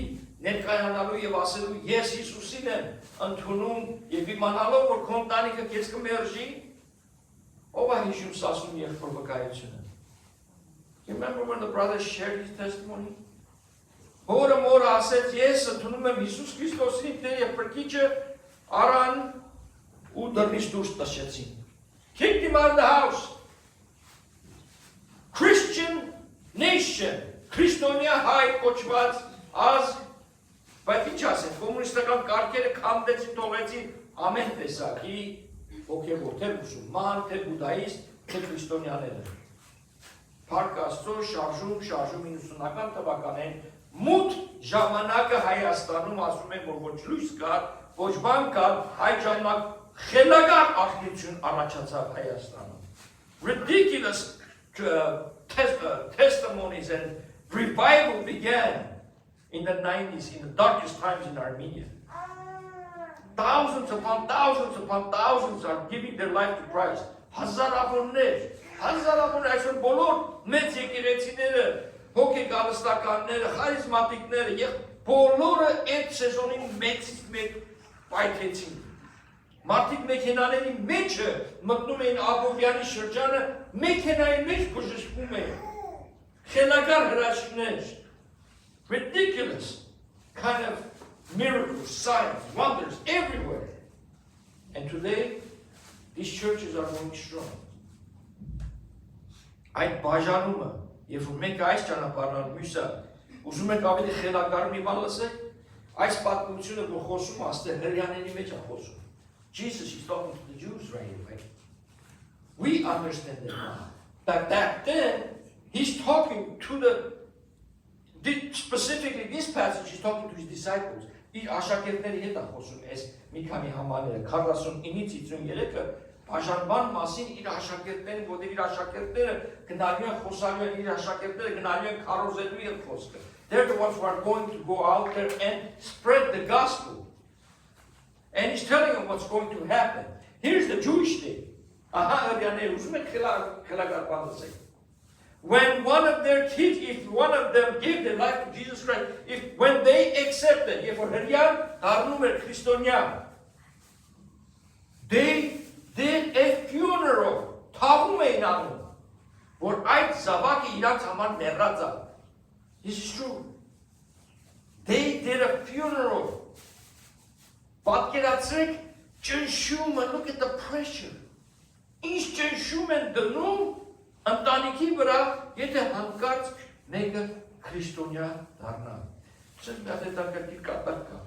ներկայանալու եւ ասելու ես Հիսուսին եմ ընդունում եւ իմանալով որ քո ընտանիքը քեզ կմերժի, ով է հիշում սասուն երկրորդ վկայությունը? You remember when the brother shared his testimony? Հորը մորը ասեց ես ընդունում եմ Հիսուս Քրիստոսին Տեր եւ Փրկիչը, արան ու դռնից դուրս տաշեցին. Kicked him out of the house. Christian nation. Քրիստոնյա հայ կոչված ազգ. Բայց ինչ ասեն, կոմունիստական կարգերը քանդեցին, թողեցին ամեն տեսակի հոգևոր, թե մուսուլման, թե բուդդայիստ, թե քրիստոնյաները։ Փառք Աստծո, շարժում 90-ական թվականներին մութ ժամանակը Հայաստանում ասում են, որ ոչ լույս կար, ոչ բան կար, այդ ժամանակ խելագար աղբյուրություն առաջացավ Հայաստանում։ Ridiculous testimonies and revival began in the 90s, in the darkest times in Armenia. Thousands upon thousands are giving their life to Christ. Հազարավորներ, այսօր բոլոր մեծ եկեղեցիները, հոգեկալստականները, խարիզմատիկները, եւ բոլորը այդ սեզոնին մեծից մեծ պայթեցին։ Մարդիկ մեքենաների մեջը մտնում էին Աբովյանի շրջանը, մեքենայի մեջ բժշկում էին։ Խելագար հրաշքներ, ridiculous kind of miracles, signs, wonders everywhere. And today, these churches are going strong. Այդ բաժանումը, երբ որ մենք այս ճանապարհն մյուսը, ուզում ենք ավելի խելագար մի բան լսել, այս պատմությունը որ խոսում է, աստեղ հրյաների մեջ է խոսում։ Jesus is talking to the Jews right away. We understand that now. But back then, he's talking to specifically this passage, he's talking to his disciples. Իր աշակերտների հետ է խոսում այս մի քանի համարները 49-ից 53-ը բաժանման մասին իր աշակերտներին, որտեղ իր աշակերտները գնալու են խոսալու են, իր աշակերտները գնալու են քարոզելու են խոսքը. They're the ones who are going to go out there and spread the gospel. And he's telling them what's going to happen. Here's the Jewish thing. When one of their kids, if one of them gave their life to Jesus Christ, when they accepted, they did a funeral. This is true. They did a funeral. Պատկերացրեք ճնշումը, look at the pressure. Ինչ ճնշում են դնում ընտանիքի վրա, եթե հանկարծ մեկը քրիստոնյա դառնա։ Սա մի հատ հետաքրքիր կատակ կա։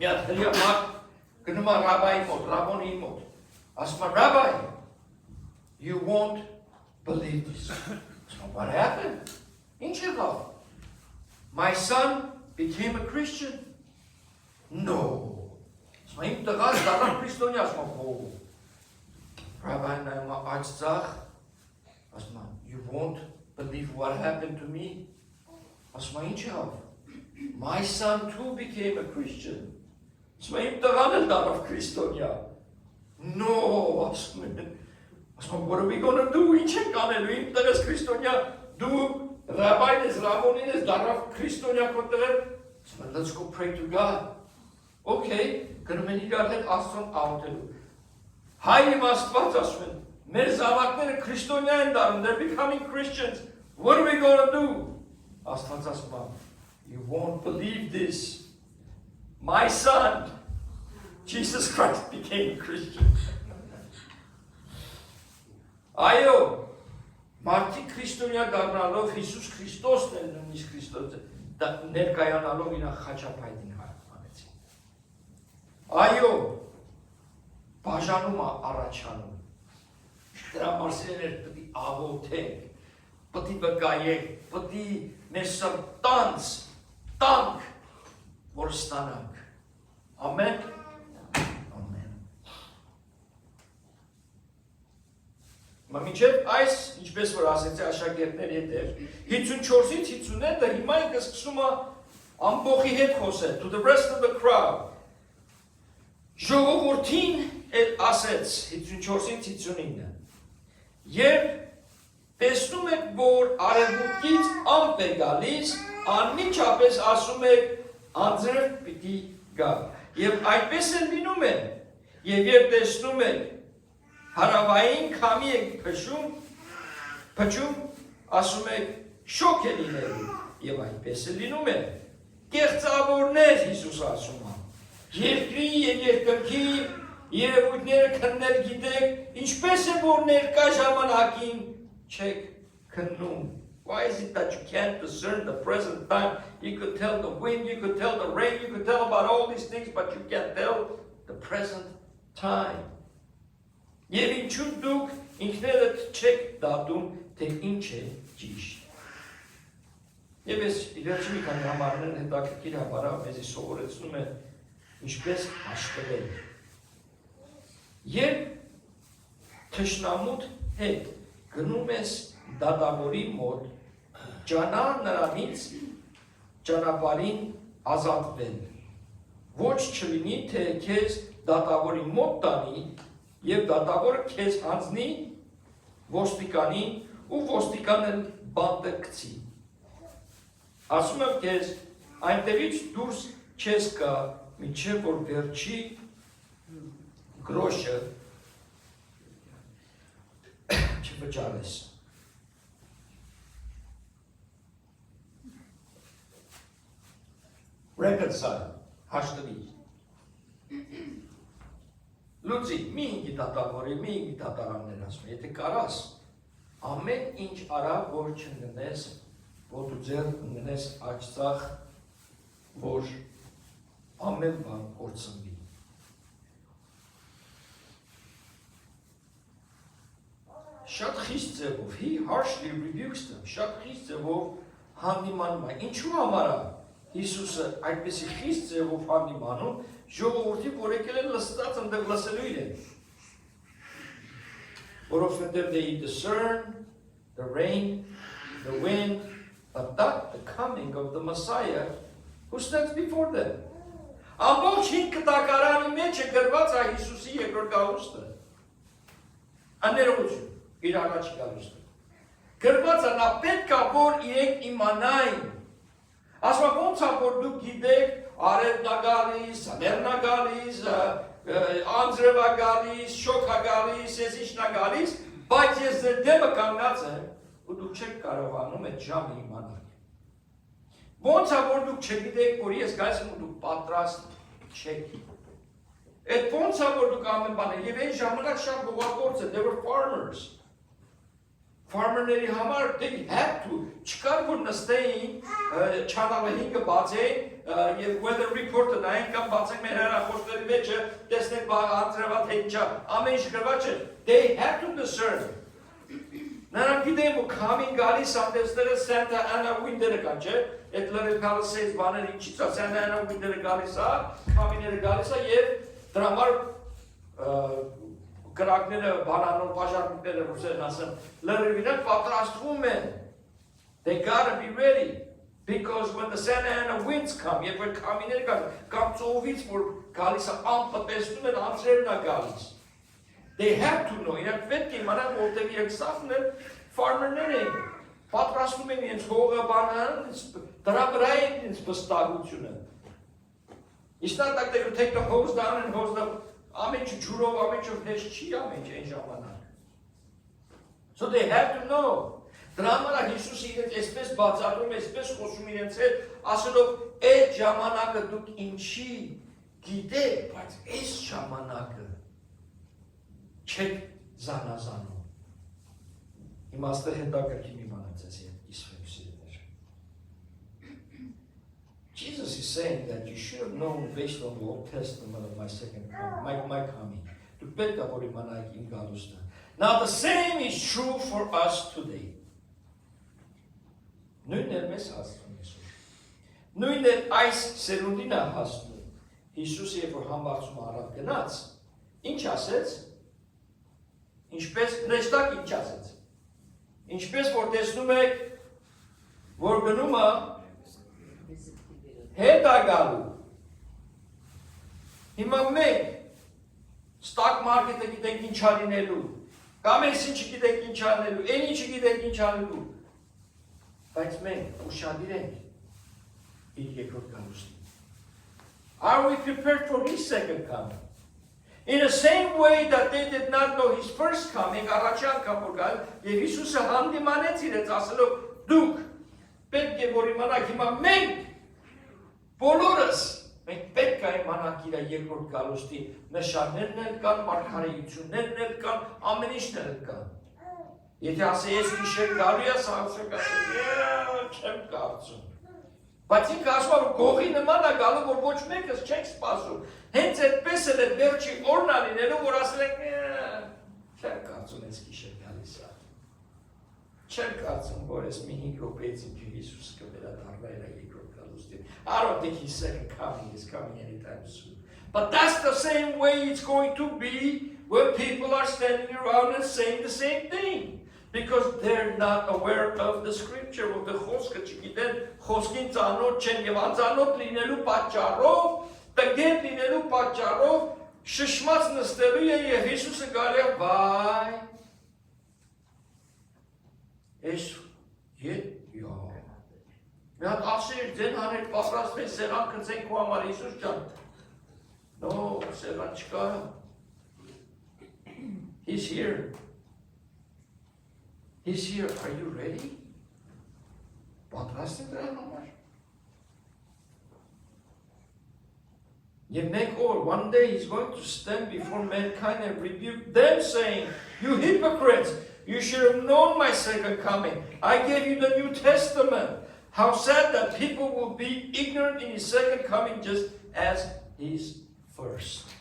Մի հատ հրյա մարդ գնում է ռաբայի մոտ, ռաբոնի մոտ, ասում է Rabbi, you won't believe this. So what happened? Ինչ եղավ? My son became a Christian. No. Ասում իմ տղաս դառավ քրիստոնյա, ասում ո՞վ։ Rabbi նայում աջ ծախ, ասում you won't believe what happened to me. Ասում ինչ ավ։ My son too became a Christian. Ասում իմ տղան էլ դառավ քրիստոնյա։ No, ասում what are we gonna do? Ինչ ենք անելու, իմ տղաս քրիստոնյա, դու Rabbi is Ramonin is դառավ քրիստոնյա քո տղան։ Ասում let's go pray to God. Okay, գնում են իրար հետ Աստծուն աղոթելու։ Հայ Աստված ասում են, մեր զավակները քրիստոնյա են դառնում, they're becoming Christians. What are we going to do? Աստված ասում է, you won't believe this. My son, Jesus Christ became Christian. Այո, մարդիկ քրիստոնյա դառնալով Հիսուս Քրիստոսն է նույնիսկ Քրիստոսը ներկայանալով իր խաչապայտին հարմարեցին։ Այո, բաժանումը առաջանում։ Դրա մարսերներ պետք է աղոթենք, պետք է վկայենք, պետք է մեր սրտանց տանք, որ ստանանք։ Ամեն։ Ամեն։ Մինչև այս, ինչպես որ ասեցի աշակերտների հետ էր, 54-ից 50-ը հիմա ինքը սկսում է ամբողջի հետ խոսել, to the rest of the crowd։ Ժողովրդին էլ ասեց 54-ից 59-ը։ Երբ տեսնում եք, որ արևմուտքից ամպ է գալիս, անմիջապես ասում եք անձրև պիտի գա։ Եվ այդպես էլ լինում է։ Եվ երբ տեսնում եք հարավային քամի եք փչում, ասում եք շոկ է լինելու։ Եվ այդպես էլ լինում է։ Կեղծավորներ Հիսուսը ասում է։ Երկրի և երկնքի երևույթները քննել գիտեք, ինչպես է որ ներկա ժամանակին չեք քննում։ Why is it that you can't discern the present time? You could tell the wind, you could tell the rain, you could tell about all these things, but you can't tell the present time. Եվ ինչու դուք ինքներդ չեք դատում, թե ինչ է ճիշտ։ Եվ ես իրաչի մի քանի համարներ հետաքրքիր համարավ մեզի սովորեցնում է ինչպես հաշտվել։ Երբ թշնամուտ հետ գնում ես դատավորի մոտ, ջանա նրանից ճանապարհին ազատվել։ Ոչ չլինի, թե քեզ դատավորի մոտ տանի եւ դատավորը քեզ հանձնի ոստիկանին ու ոստիկանը բանտը գցի։ Ասում եմ քեզ, այնտեղից դուրս չես գա, մինչև որ վերջի գրոշը չվճարես։ Reconcile, հաշտվի։ Լուծի, մի ինգի դատավորի, մի ինգի դատարաններ ասում, եթե կարաս, ամեն ինչ արա, որ չնգնես, որ դու ձեր ընգնես աչծախ, որ ամեն բան կործնվի։ Շատ խիստ ձևով, he harshly rebukes them, շատ խիստ ձևով հանդիմանում է, ինչու համար է Հիսուսը այդպեսի խիստ ձևով հանդիմանում, ժողովրդի, որ եկել են լստած ընդեղ լսելու իրեն։ Որովհետև they discern the rain, the wind, but not the coming of the Messiah who stands before them. Ամբողջ 5 կտակարանի մեջ է գրված է Հիսուսի երկրորդ գալուստը։ Աներողություն, իր առաջի գալուստը։ Գրված է նա պետք է որ իրենք իմանային։ Ասում ոնց է որ դուք գիտեք արևն է գալիս, լեռն է գալիս, անձրև է գալիս, շոկ է գալիս, ես ինչն է գալիս, բայց ես ձեր դեմը կանգնած եմ ու դուք չեք կարողանում այդ ժամը իմանալ։ Ոնց է որ դուք չգիտեք, որ ես գալիս եմ ու դուք պատրաստ չեք։ Այդ ոնց է որ դուք ամեն բանը, եւ այն ժամանակ շատ գողագործ է, they were farmers. Farmerների համար they had to չկար որ նստեին չանալը 5-ը բացեին եւ weather report-ը նայեն կամ բացեն մեր հեռախոսների մեջը տեսնեն անձրևատ հեչա ամեն ինչ գրված է they had to discern նրանք գիտեն որ coming գալիս ամտեսները Santa Ana winter-ը կան չէ այդ լրիվ Palisades բաները ինչից է Santa Ana winter-ը գալիս է coming-ը գալիս է եւ Դրա համար կրակները, բանանոր բաժանումները ռուսերեն ասեն, լրիվ իրենք պատրաստվում են. They gotta be ready. Because when the Santa Ana winds come, երբ որ քամիներ կամ ծովից որ գալիս է ամպը տեսնում են անձրևն է գալիս. They have to know. Իրենք պետք է իմանան, որտեղ իրենք սաղն են farmer-ներ են. Պատրաստում են իրենց հողը բանան, դրա վրա են իրենց վստահությունը. It's not like they could take the hose down and hose the ամենը ջուրով, ամենը հեշ չի ամենը այն ժամանակ. So they have to know. Դրա համար Հիսուսը իրենց այսպես բացատրում, այսպես խոսում իրենց հետ, ասելով, այդ ժամանակը դուք ինչի գիտեք, բայց այս ժամանակը չեք զանազանում։ Իմաստը հետաքրքիր իմանաց ես հետ իսվեք սիրելիներ։ Jesus is saying that you should have known based on the Old Testament of my second coming, my coming. Դուք պետք է որ իմանայիք իմ գալուստը։ Now the same is true for us today. Նույնն էլ մեզ հասնում Հիսուս։ Նույնն էլ այս սերունդին է հասնում։ Հիսուսը երբ որ համբարձում առավ գնաց, ինչ ասեց։ Ինչպես նեստակ ինչ ասեց։ Ինչպես որ տեսնում եք, որ գնում է հետ է գալու։ Հիմա մենք stock market-ը գիտենք ինչ անելու, կամ այս ինչը գիտենք ինչ անելու, այն ինչը գիտենք ինչ անելու։ Բայց մենք ուշադիր ենք իր երկրորդ գալուստին։ Are we prepared for his second coming? In the same way that they did not know his first coming, առաջի անգամ որ գալ, եւ Հիսուսը հանդիմանեց իրենց ասելով, դուք պետք է որ իմանաք հիմա մենք բոլորս մենք պետք է իմանանք իր երկրորդ գալուստի նշաններն էլ կան, մարգարեություններն էլ կան, ամեն ինչն էլ կան։ Եթե ասե ես գիշեր գալու ես, ասեք ասեք, չեմ կարծում։ Բայց ինքը ասում որ գողի նման է գալու, որ ոչ մեկս չենք սպասում։ Հենց այդպես էլ է վերջի օրն լինելու, որ ասել եք, չեմ կարծում ես գիշեր գալիս է։ Չեմ կարծում, որ ես մի 5 րոպեից ինքը Հիսուս կվերադառնա իր երկրորդ գալուստին։ I don't think his second coming is coming anytime soon. But that's the same way it's going to be when people are standing around and saying the same thing. Because they're not aware of the scripture, of the խոսքը չգիտեն, խոսքին ծանոթ չեն եւ անծանոթ լինելու պատճառով, տգետ լինելու պատճառով շշմած նստելու է եւ Հիսուսը գալի է, վայ։ Ես յո։ Մի հատ ասեր ձեն հանել պատրաստվեն սեղան գցենք քո համար Հիսուս ջան։ No, սեղան չկա։ He's here. He's here. Are you ready? Պատրաստ եք դրան համար։ Եվ մեկ օր, one day he's going to stand before mankind and rebuke them saying, you hypocrites, you should have known my second coming. I gave you the New Testament. How sad that people will be ignorant in his second coming just as his first.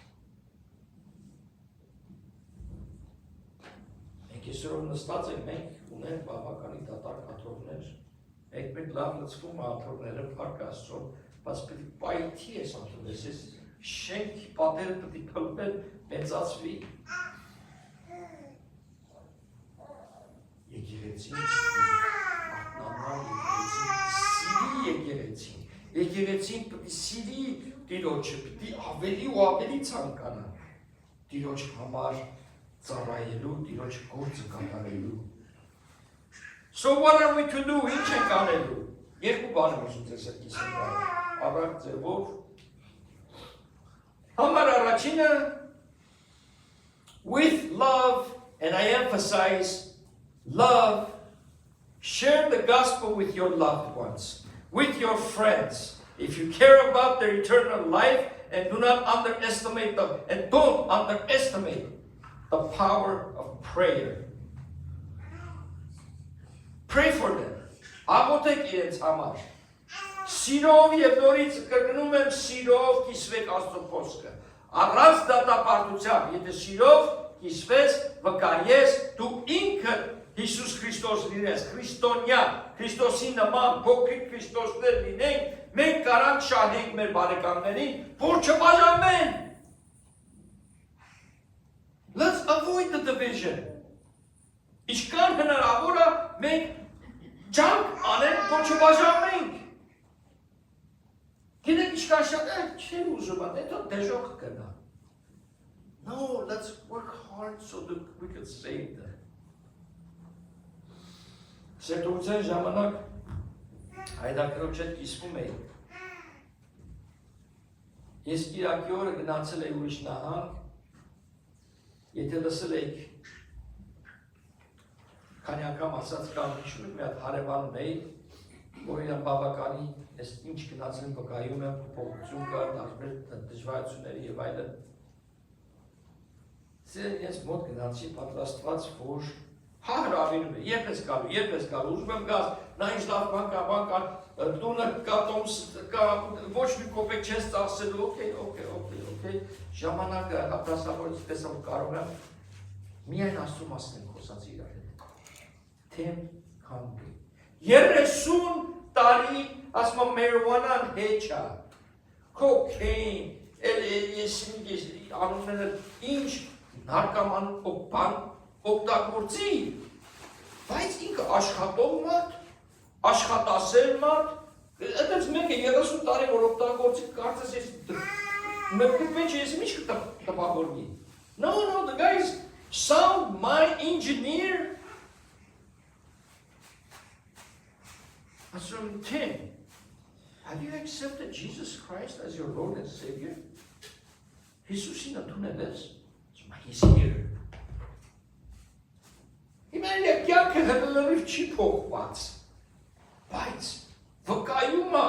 Այսօր նստած ենք մենք ունենք բավականի դատարկ աթոռներ, մենք լավ լցվում աթոռները փառք Աստծուն, բայց պետք է պայթի այս աթոռը, ես շենքի պատերը պետք է փլվել, մեծացվի։ Եկեղեցին, եկեղեցին պետք է սիրի Տիրոջը, պետք է ավելի ու ավելի ցանկանա Տիրոջ համար ծառայելու, Տիրոջ գործը կատարելու։ So what are we to do? Ինչ ենք անելու։ Երկու բան եմ ուզում ձեզ ասել, առանց ձևով։ Համար առաջինը with love, and I emphasize love, share the gospel with your loved ones, with your friends. If you care about their eternal life and do not underestimate them, and don't underestimate the power of prayer. Pray for them. Աղոթեք իրենց համար։ Սիրով եւ նորից կրկնում եմ սիրով կիսվեք Աստծո խոսքը։ Առանց դատապարտության, եթե սիրով կիսվես, վկայես, դու ինքդ Հիսուս Քրիստոս լինես, քրիստոնյա, Քրիստոսի նման փոքրիկ Քրիստոսներ լինենք, մենք կարանք շահենք մեր բարեկամներին, որ չբաժանվեն։ Let's avoid the division. Ինչքան հնարավոր է մենք ջանք անենք, որ չբաժանենք։ Գիտեք ինչքան շատ չէ ուզում է, դա դեժոխ կնա։ No, let's work hard so that we can save them. Սերտողության ժամանակ հայդակրոջ հետ կիսվում էի։ Ես կիրակի օրը գնացել էի ուրիշ նահանգ, եթե լսել եք քանի անգամ ասած կամ հիշում եք մի հատ հարևանում էի, որ իրան բավականի ես ինչ գնացել եմ վկայում եմ, փոփոխություն կար, տարբեր դժվարությունների եւ այլն։ Ես մոտ գնացի պատրաստված, որ հրավիրում է, երբ ես գալու, ուզում եմ գաս, նա ինչ լավ բան կա, տունը կա, ոչ մի կոպեկ չես ծախսելու, օքեյ, ժամանակը հապրասավորից տեսամ կարող եմ, միայն աստու մասն եմ խոսած իրար հետ, թեմ հանգի, 30 տարի, ասում եմ marijuana-ն հեչ է, cocaine, անունները ինչ, նարկաման բան օգտագործի, բայց ինքը աշխատող մարդ, աշխատասեր մարդ, այդպես մեկ է 30 տարի որ օգտագործի, կարծես ես մեջ ես ինչ կտպավորվի։ No, the guy is sound mind engineer. Assume Tim, have you accepted Jesus Christ as your Lord and Savior? Jesusին ընդունել ես? He's here. Իմանալի է կյանքը հնարով չի փոխված, բայց վկայումը,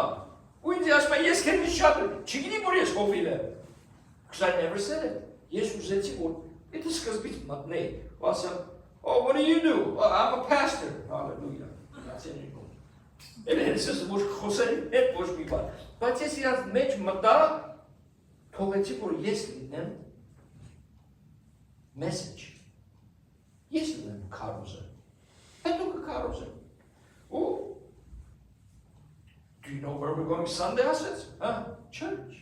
ու ինձ ասում է, ես քեզ շատ չգիտի, որ ես հովիվ եմ, because I never said it. Ես ուզեցի, որ եթե սկզբից մտնեի, ու ասեմ, oh, what do you do? Oh, I'm a pastor. Hallelujah. That's it. Էլ ես որ խոսել հետ ոչ մի բան, բայց ես իրաց մեջ մտա, թողեցի, որ ես լինեմ message. Yes, then Carousel. I took a carousel. Oh, do you know where we're going Sunday? I said, church.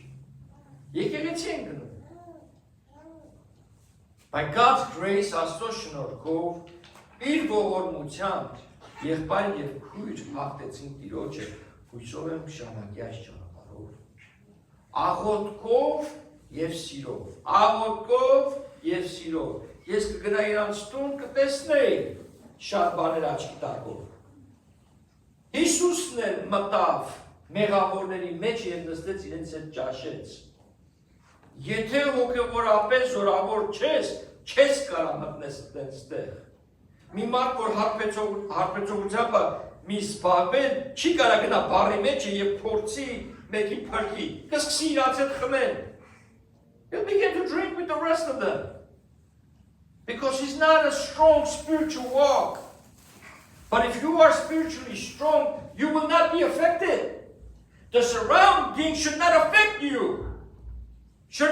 By God's grace, Աստծո շնորհքով, իր ողորմությամբ, եղբայր եւ քույր հաղթեցին Տիրոջը, հույսով եմ շարունակյալ ճանապարհով, աղոթքով եւ սիրով, Եվ սիրով, ես կգնայի իրանց տուն կտեսնեի շատ բաներ աչքի տակով։ Հիսուսն էլ մտավ մեղավորների մեջ և նստեց իրենց հետ ճաշեց։ Եթե հոգևորապես զորավոր չես կարա մտնես տեղ։ Մի մարդ, որ հարբեցողությամբ մի զբաղվել, չի կարա գնա բարի մեջը և փորձի մեկի փրկի, կսկսի իրանց հետ խմել։ He'll begin to drink with the rest of them. Because he's not a strong spiritual walk. But if you are spiritually strong, you will not be affected. The surroundings should not affect you. You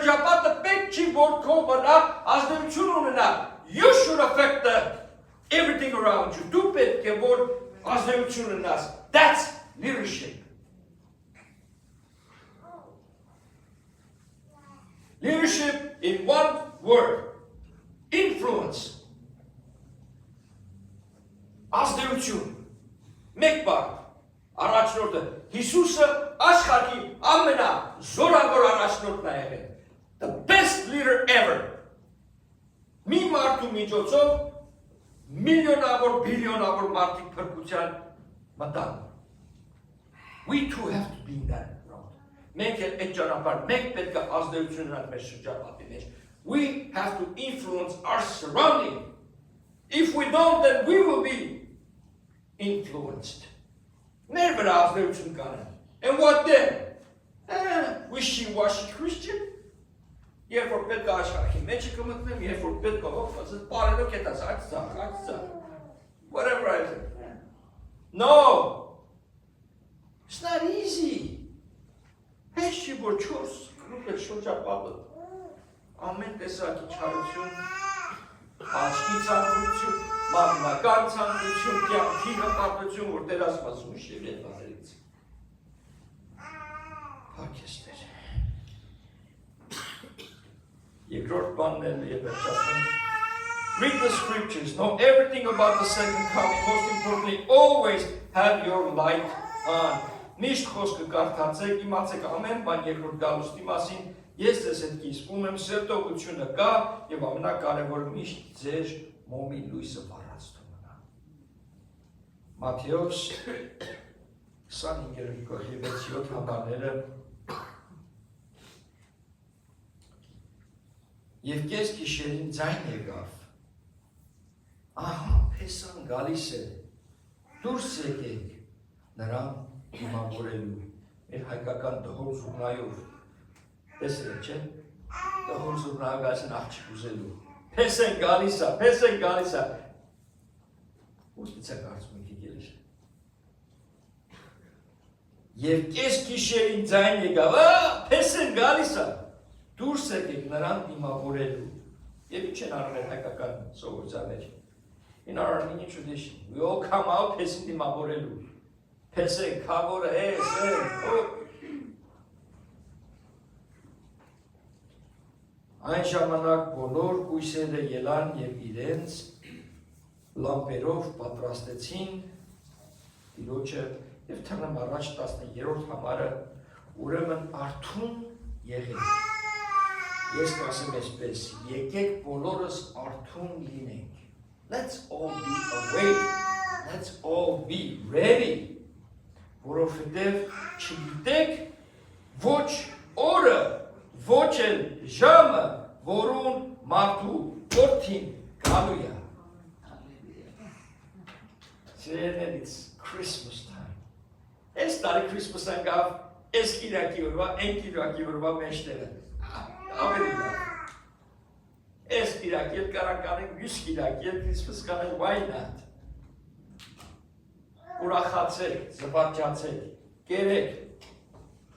should affect everything around you. That's leadership. Leadership in one word. Influence. Ազդեցություն. Մեկ բառ. Առաջնորդը Հիսուսը աշխարհի ամենազորավոր առաջնորդն է եղել. The best leader ever. Մի մարդու միջոցով միլիոնավոր, բիլիոնավոր մարդիկ փրկության մտան. We too have to be in that road. Մենք այդ ճանապարհ, մենք պետք է ազդեցություն ունենանք մեր շրջապատի մեջ. We have to influence our surrounding. If we don't, then we will be influenced. Never ask them to. And what then? Wishy-washy Christian? You forbid God, he mentioned with them, you forbid God, look at us, whatever I say. No! It's not easy. Ամեն տեսակի չարություն, աչքի ցանկություն, մարմնական ցանկություն, կյանքի հպարտություն, որ Տեր Աստված ուշ եւ հետազերից։ Փակեստեր։ Երկրորդ բանն էլ եւ վերջացնենք. Read the scriptures, know everything about the second coming. Most importantly, always have your light on. Միշտ խոսքը կարդացեք, իմացեք ամեն բան երկրորդ գալուստի մասին։ Ես ձեզ հետ կիսվում եմ, սերտողությունը կա եւ ամենակարևորը միշտ ձեր մոմի լույսը վառած մնա։ Մատթեոս 25:7 համարները Եվ կես գիշերին ձայն եկավ։ Ահա, փեսան գալիս է։ Դուրս եկեք նրան դիմավորելու։ Մեր հայկական դհոլ զուռնայով։ Տեսել չէ՞։ Դհոլ զուռնայով աղջիկ ուզելու։ Փեսան գալիս է, փեսան գալիս է։ Ո՞ւստից է կարծում եք եկել։ Եվ կես գիշերին ձայն եկավ։ Փեսան գալիս է։ Դուրս եկեք նրան դիմավորելու։ Եվ ինչ են արվել հայկական սովորություններ։ In our Armenian tradition, we all come out փեսին դիմավորելու։ Փեսեն, քավորը, Այն ժամանակ բոլոր կույսերը ելան եւ իրենց լամպերով պատրաստեցին Տիրոջը եւ թռնում առաջ 13-րդ համարը ուրեմն արթուն եղեք։ Ես կասեմ այսպես, եկեք բոլորս արթուն լինենք։ Let's all be awake. Let's all be ready. Որովհետև չգիտեք ոչ օրը, ոչ էլ ժամը, որուն մարդու որդին գալու է։ Սիրելիներ, it's Christmas time. Այս տարի Christmas անգավ, այս կիրակի օրվա, այն կիրակի օրվա մեջտեղը։ Ավելի լավ։ Այս կիրակի էլ կարան կանենք, մյուս կիրակի էլ Christmas կանենք, why not? Ուրախացեք, զվարճացեք, կերեք,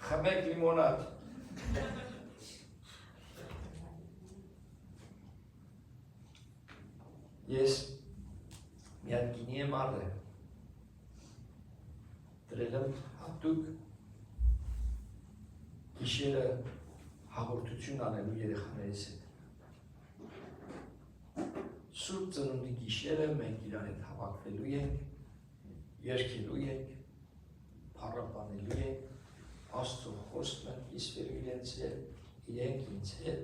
խմեք լիմոնադ։ Ես մի հատ գինի եմ առել, դրել եմ հատուկ գիշերը հաղորդություն անելու երեխաներիս հետ։ Սուրբ ծնունդի գիշերը մենք իրար հետ հավաքվելու ենք, երկելու ենք, փառաբանելու ենք, Աստծո խոսքն ենք իսվելու իրենց հետ, իրենք ինձ հետ,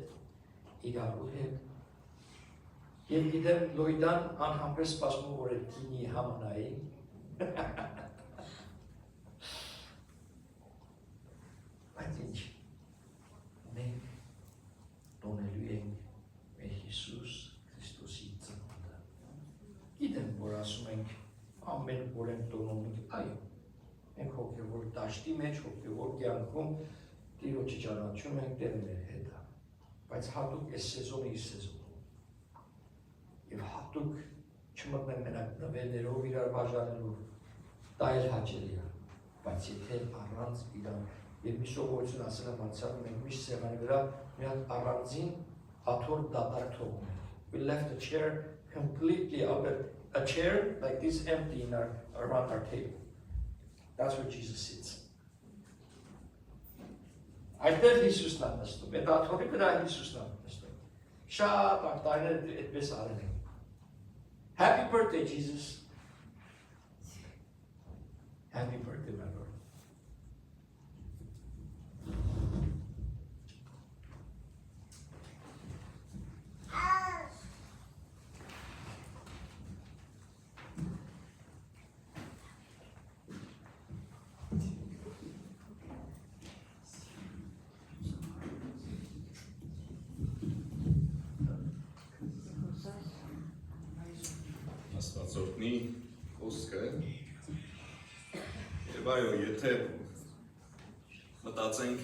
իրարու հետ։ Եվ գիտեմ լոյդան անհամբեր սպասում որ այդ գինի համանայի։ Բայց ինչ, մենք տոնելու ենք մեր Հիսուս Քրիստոսի ծնունդը։ Գիտեմ, որ ասում ենք ամեն որ ենք տոնում ենք, այո, մենք հոգևոր դաշտի մեջ, հոգևոր կյանքում Տիրոջը ճանաչում ենք Տերը մեր հետ է, բայց հատուկ այս սեզոնը իր սեզոնը։ Եվ հատուկ չմտնենք մենակ նվերներով իրար բաժանելու, դա էլ հաճելի է, բայց եթե առանց իրան, եւ մի սովորություն ասել եմ անցյալ մենք միշտ սեղանի վրա մի հատ առանձին աթոռ դատարկ թողում ենք։ We left the chair completely up a chair like this empty around our table. That's where Jesus sits. Այդտեղ Հիսուսն է նստում, այդ աթոռի վրա Հիսուսն է նստում։ Շատ ակտայներ այդպես արել են։ Happy birthday, Jesus. Happy birthday, my Lord. Աստվածորդնի խոսքը եւ այո, եթե մտածենք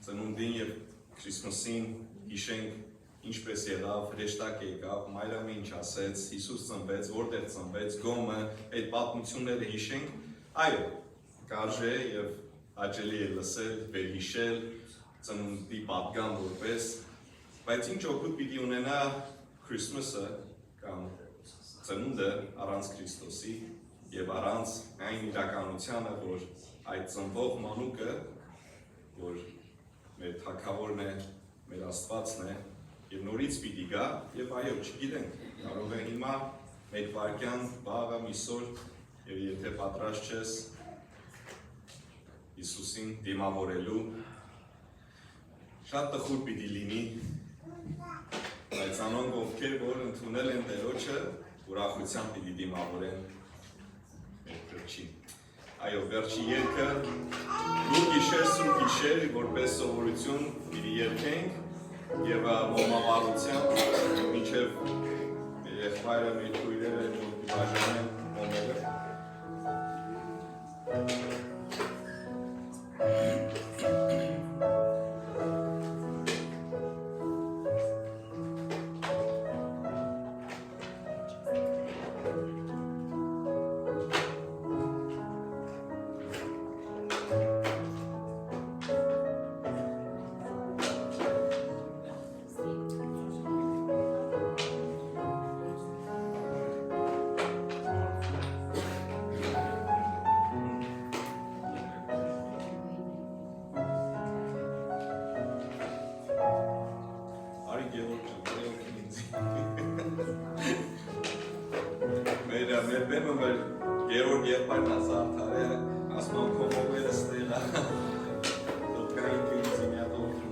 ծնունդին եւ Քրիստոսին հիշենք ինչպես եղավ, հրեշտակ եկավ, Մարիամը ինչ ասեց, Հիսուս ծնվեց, որտեղ ծնվեց, գոմը, այդ պատմությունները հիշենք, այո, կարժե եւ հաճելի է լսել, վերհիշել ծնունդի պատգամ որպես, բայց ինչ օգուտ պիտի ունենա Քրիստոսը կամ ծնունդը առանց Քրիստոսի եւ առանց այն իրականությանը, որ այդ ծնվող մանուկը, որ մեր թագավորն է, մեր Աստվածն է, եւ նորից պիտի գա եւ այո, չգիտենք, կարող է հիմա մեկ վարքյան, վաղը, միսօր եւ եթե պատրաստ չես Հիսուսին դիմավորելու շատ տխուր պիտի լինի, բայց անոնք ովքեր որ ընդունել են Տերոջը, ուրախությամբ պիտի դիմավորեն մեր Քրիստոսին։ Այո, վերջի երգը դու գիշեր սուրբ գիշեր, որպես սովորություն պիտի երգենք եւ մոմավառությամբ մինչեւ եղբայրը մեր քույրերը որ բաժանեն մոմերը։ Georg եղբայրն ազարթարը ասում կողովերը ստելա դոկային կինցի միատով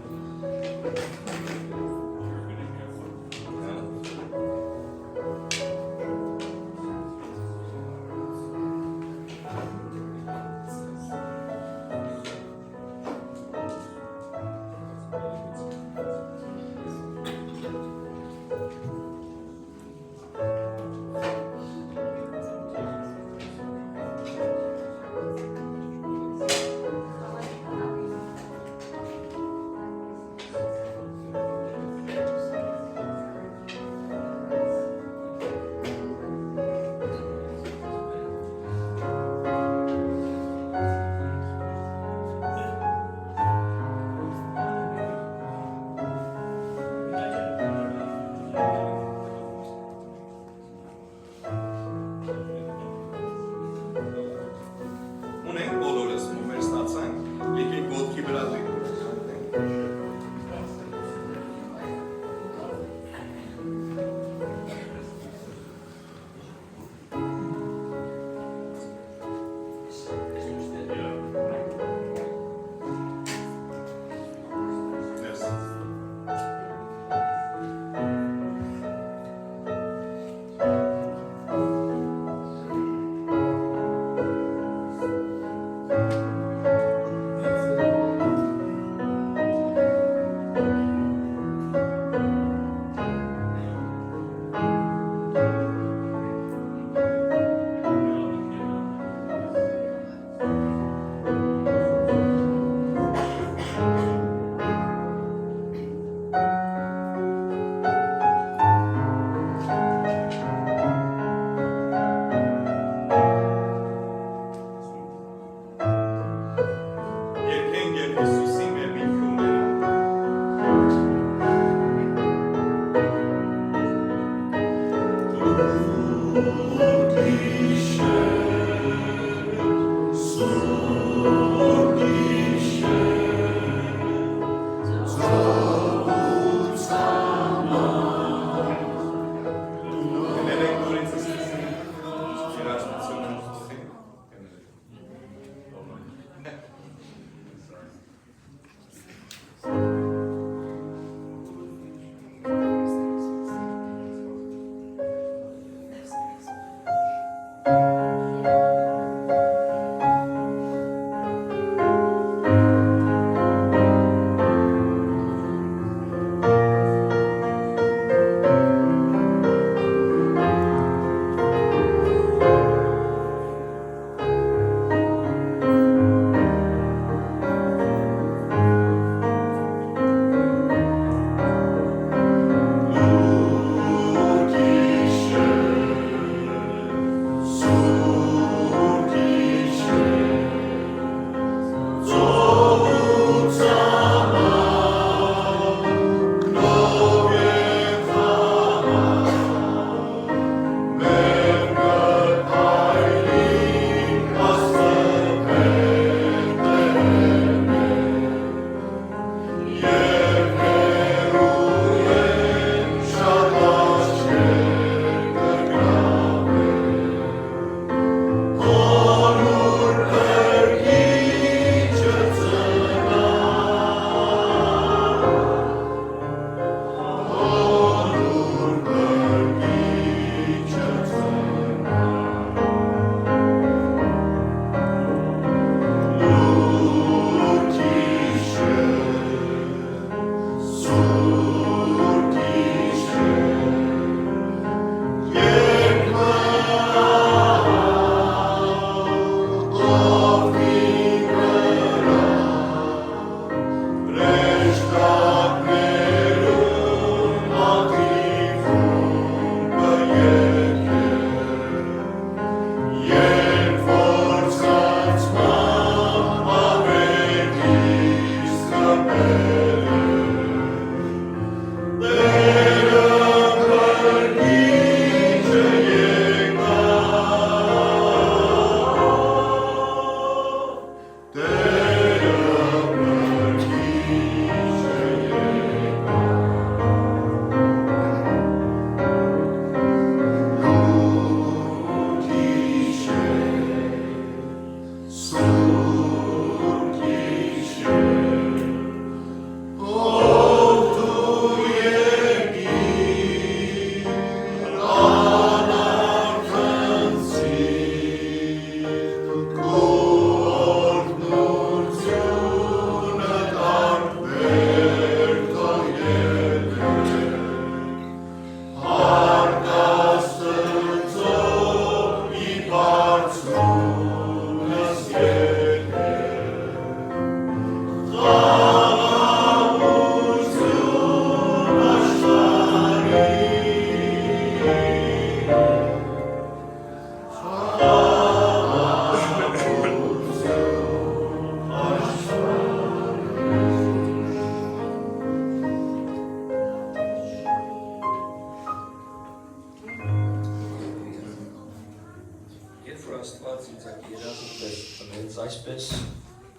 այսպես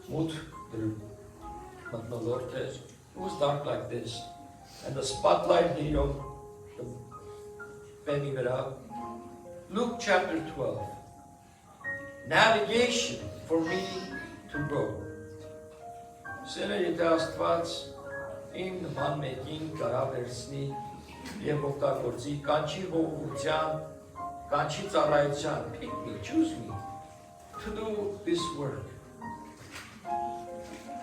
մութ մթնոլորտ էր. It was dark like this. And the spotlight hit on the penny v'ra. Luke chapter 12. Navigation for me to go. Սերը եթե Աստված իմ նման մեկին կարա վերցնի և օգտագործի կանչի հողության, կանչի ծառայության, pick me, choose me to do this work.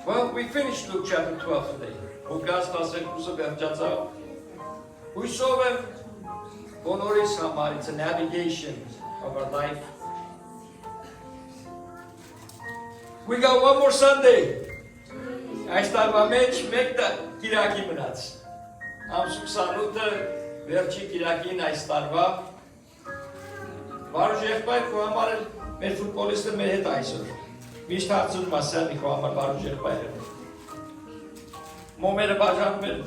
Well, we finished Luke chapter 12 today. Ղուկաս 12-ը վերջացավ. Հույսով եմ բոլորիս համար, it's a navigation of our life. We got one more Sunday. Այս տարվա մեջ մեկ կիրակի մնաց։ Ամսու 28-ը վերջի կիրակին այս տարվա։ Վարուժ եղբայր քո համար էլ մեր ֆուտբոլիստը մեր հետ այսօր։ Միշտ հարցնում ասել քո համար վարուժ եղբայրը։ Մոմերը բաժանում են։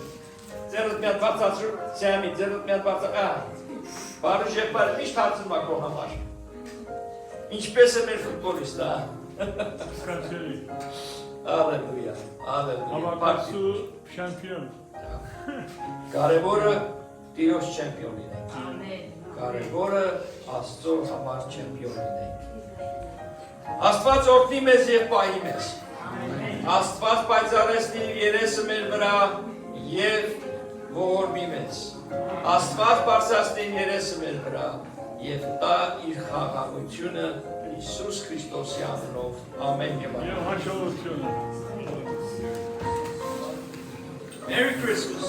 Ձերդ մի հատ բացացրու, սյամի, ձերդ մի հատ բացա։ Վարուժ եղբայրը միշտ հարցնում քո համար։ Ինչպես է մեր ֆուտբոլիստը, Սքանչելի, Ալելույա, ալելույա։ համակարգու շամպիոն։ Կարևորը Տիրոջ չեմպիոն լինենք։ Ամեն։ Կարևորը Աստծո համար չեմպիոն լինենք։ Աստված օրհնի մեզ եւ պահի մեզ։ Աստված պայծառեցնի իր երեսը մեր վրա եւ ողորմի մեզ։ Աստված բարձրացնի իր երեսը մեր վրա եւ տա իր խաղաղությունը Հիսուս Քրիստոսի անունով։ Ամեն եւ ամեն։ Եվ հաջողությունը։ Merry Christmas.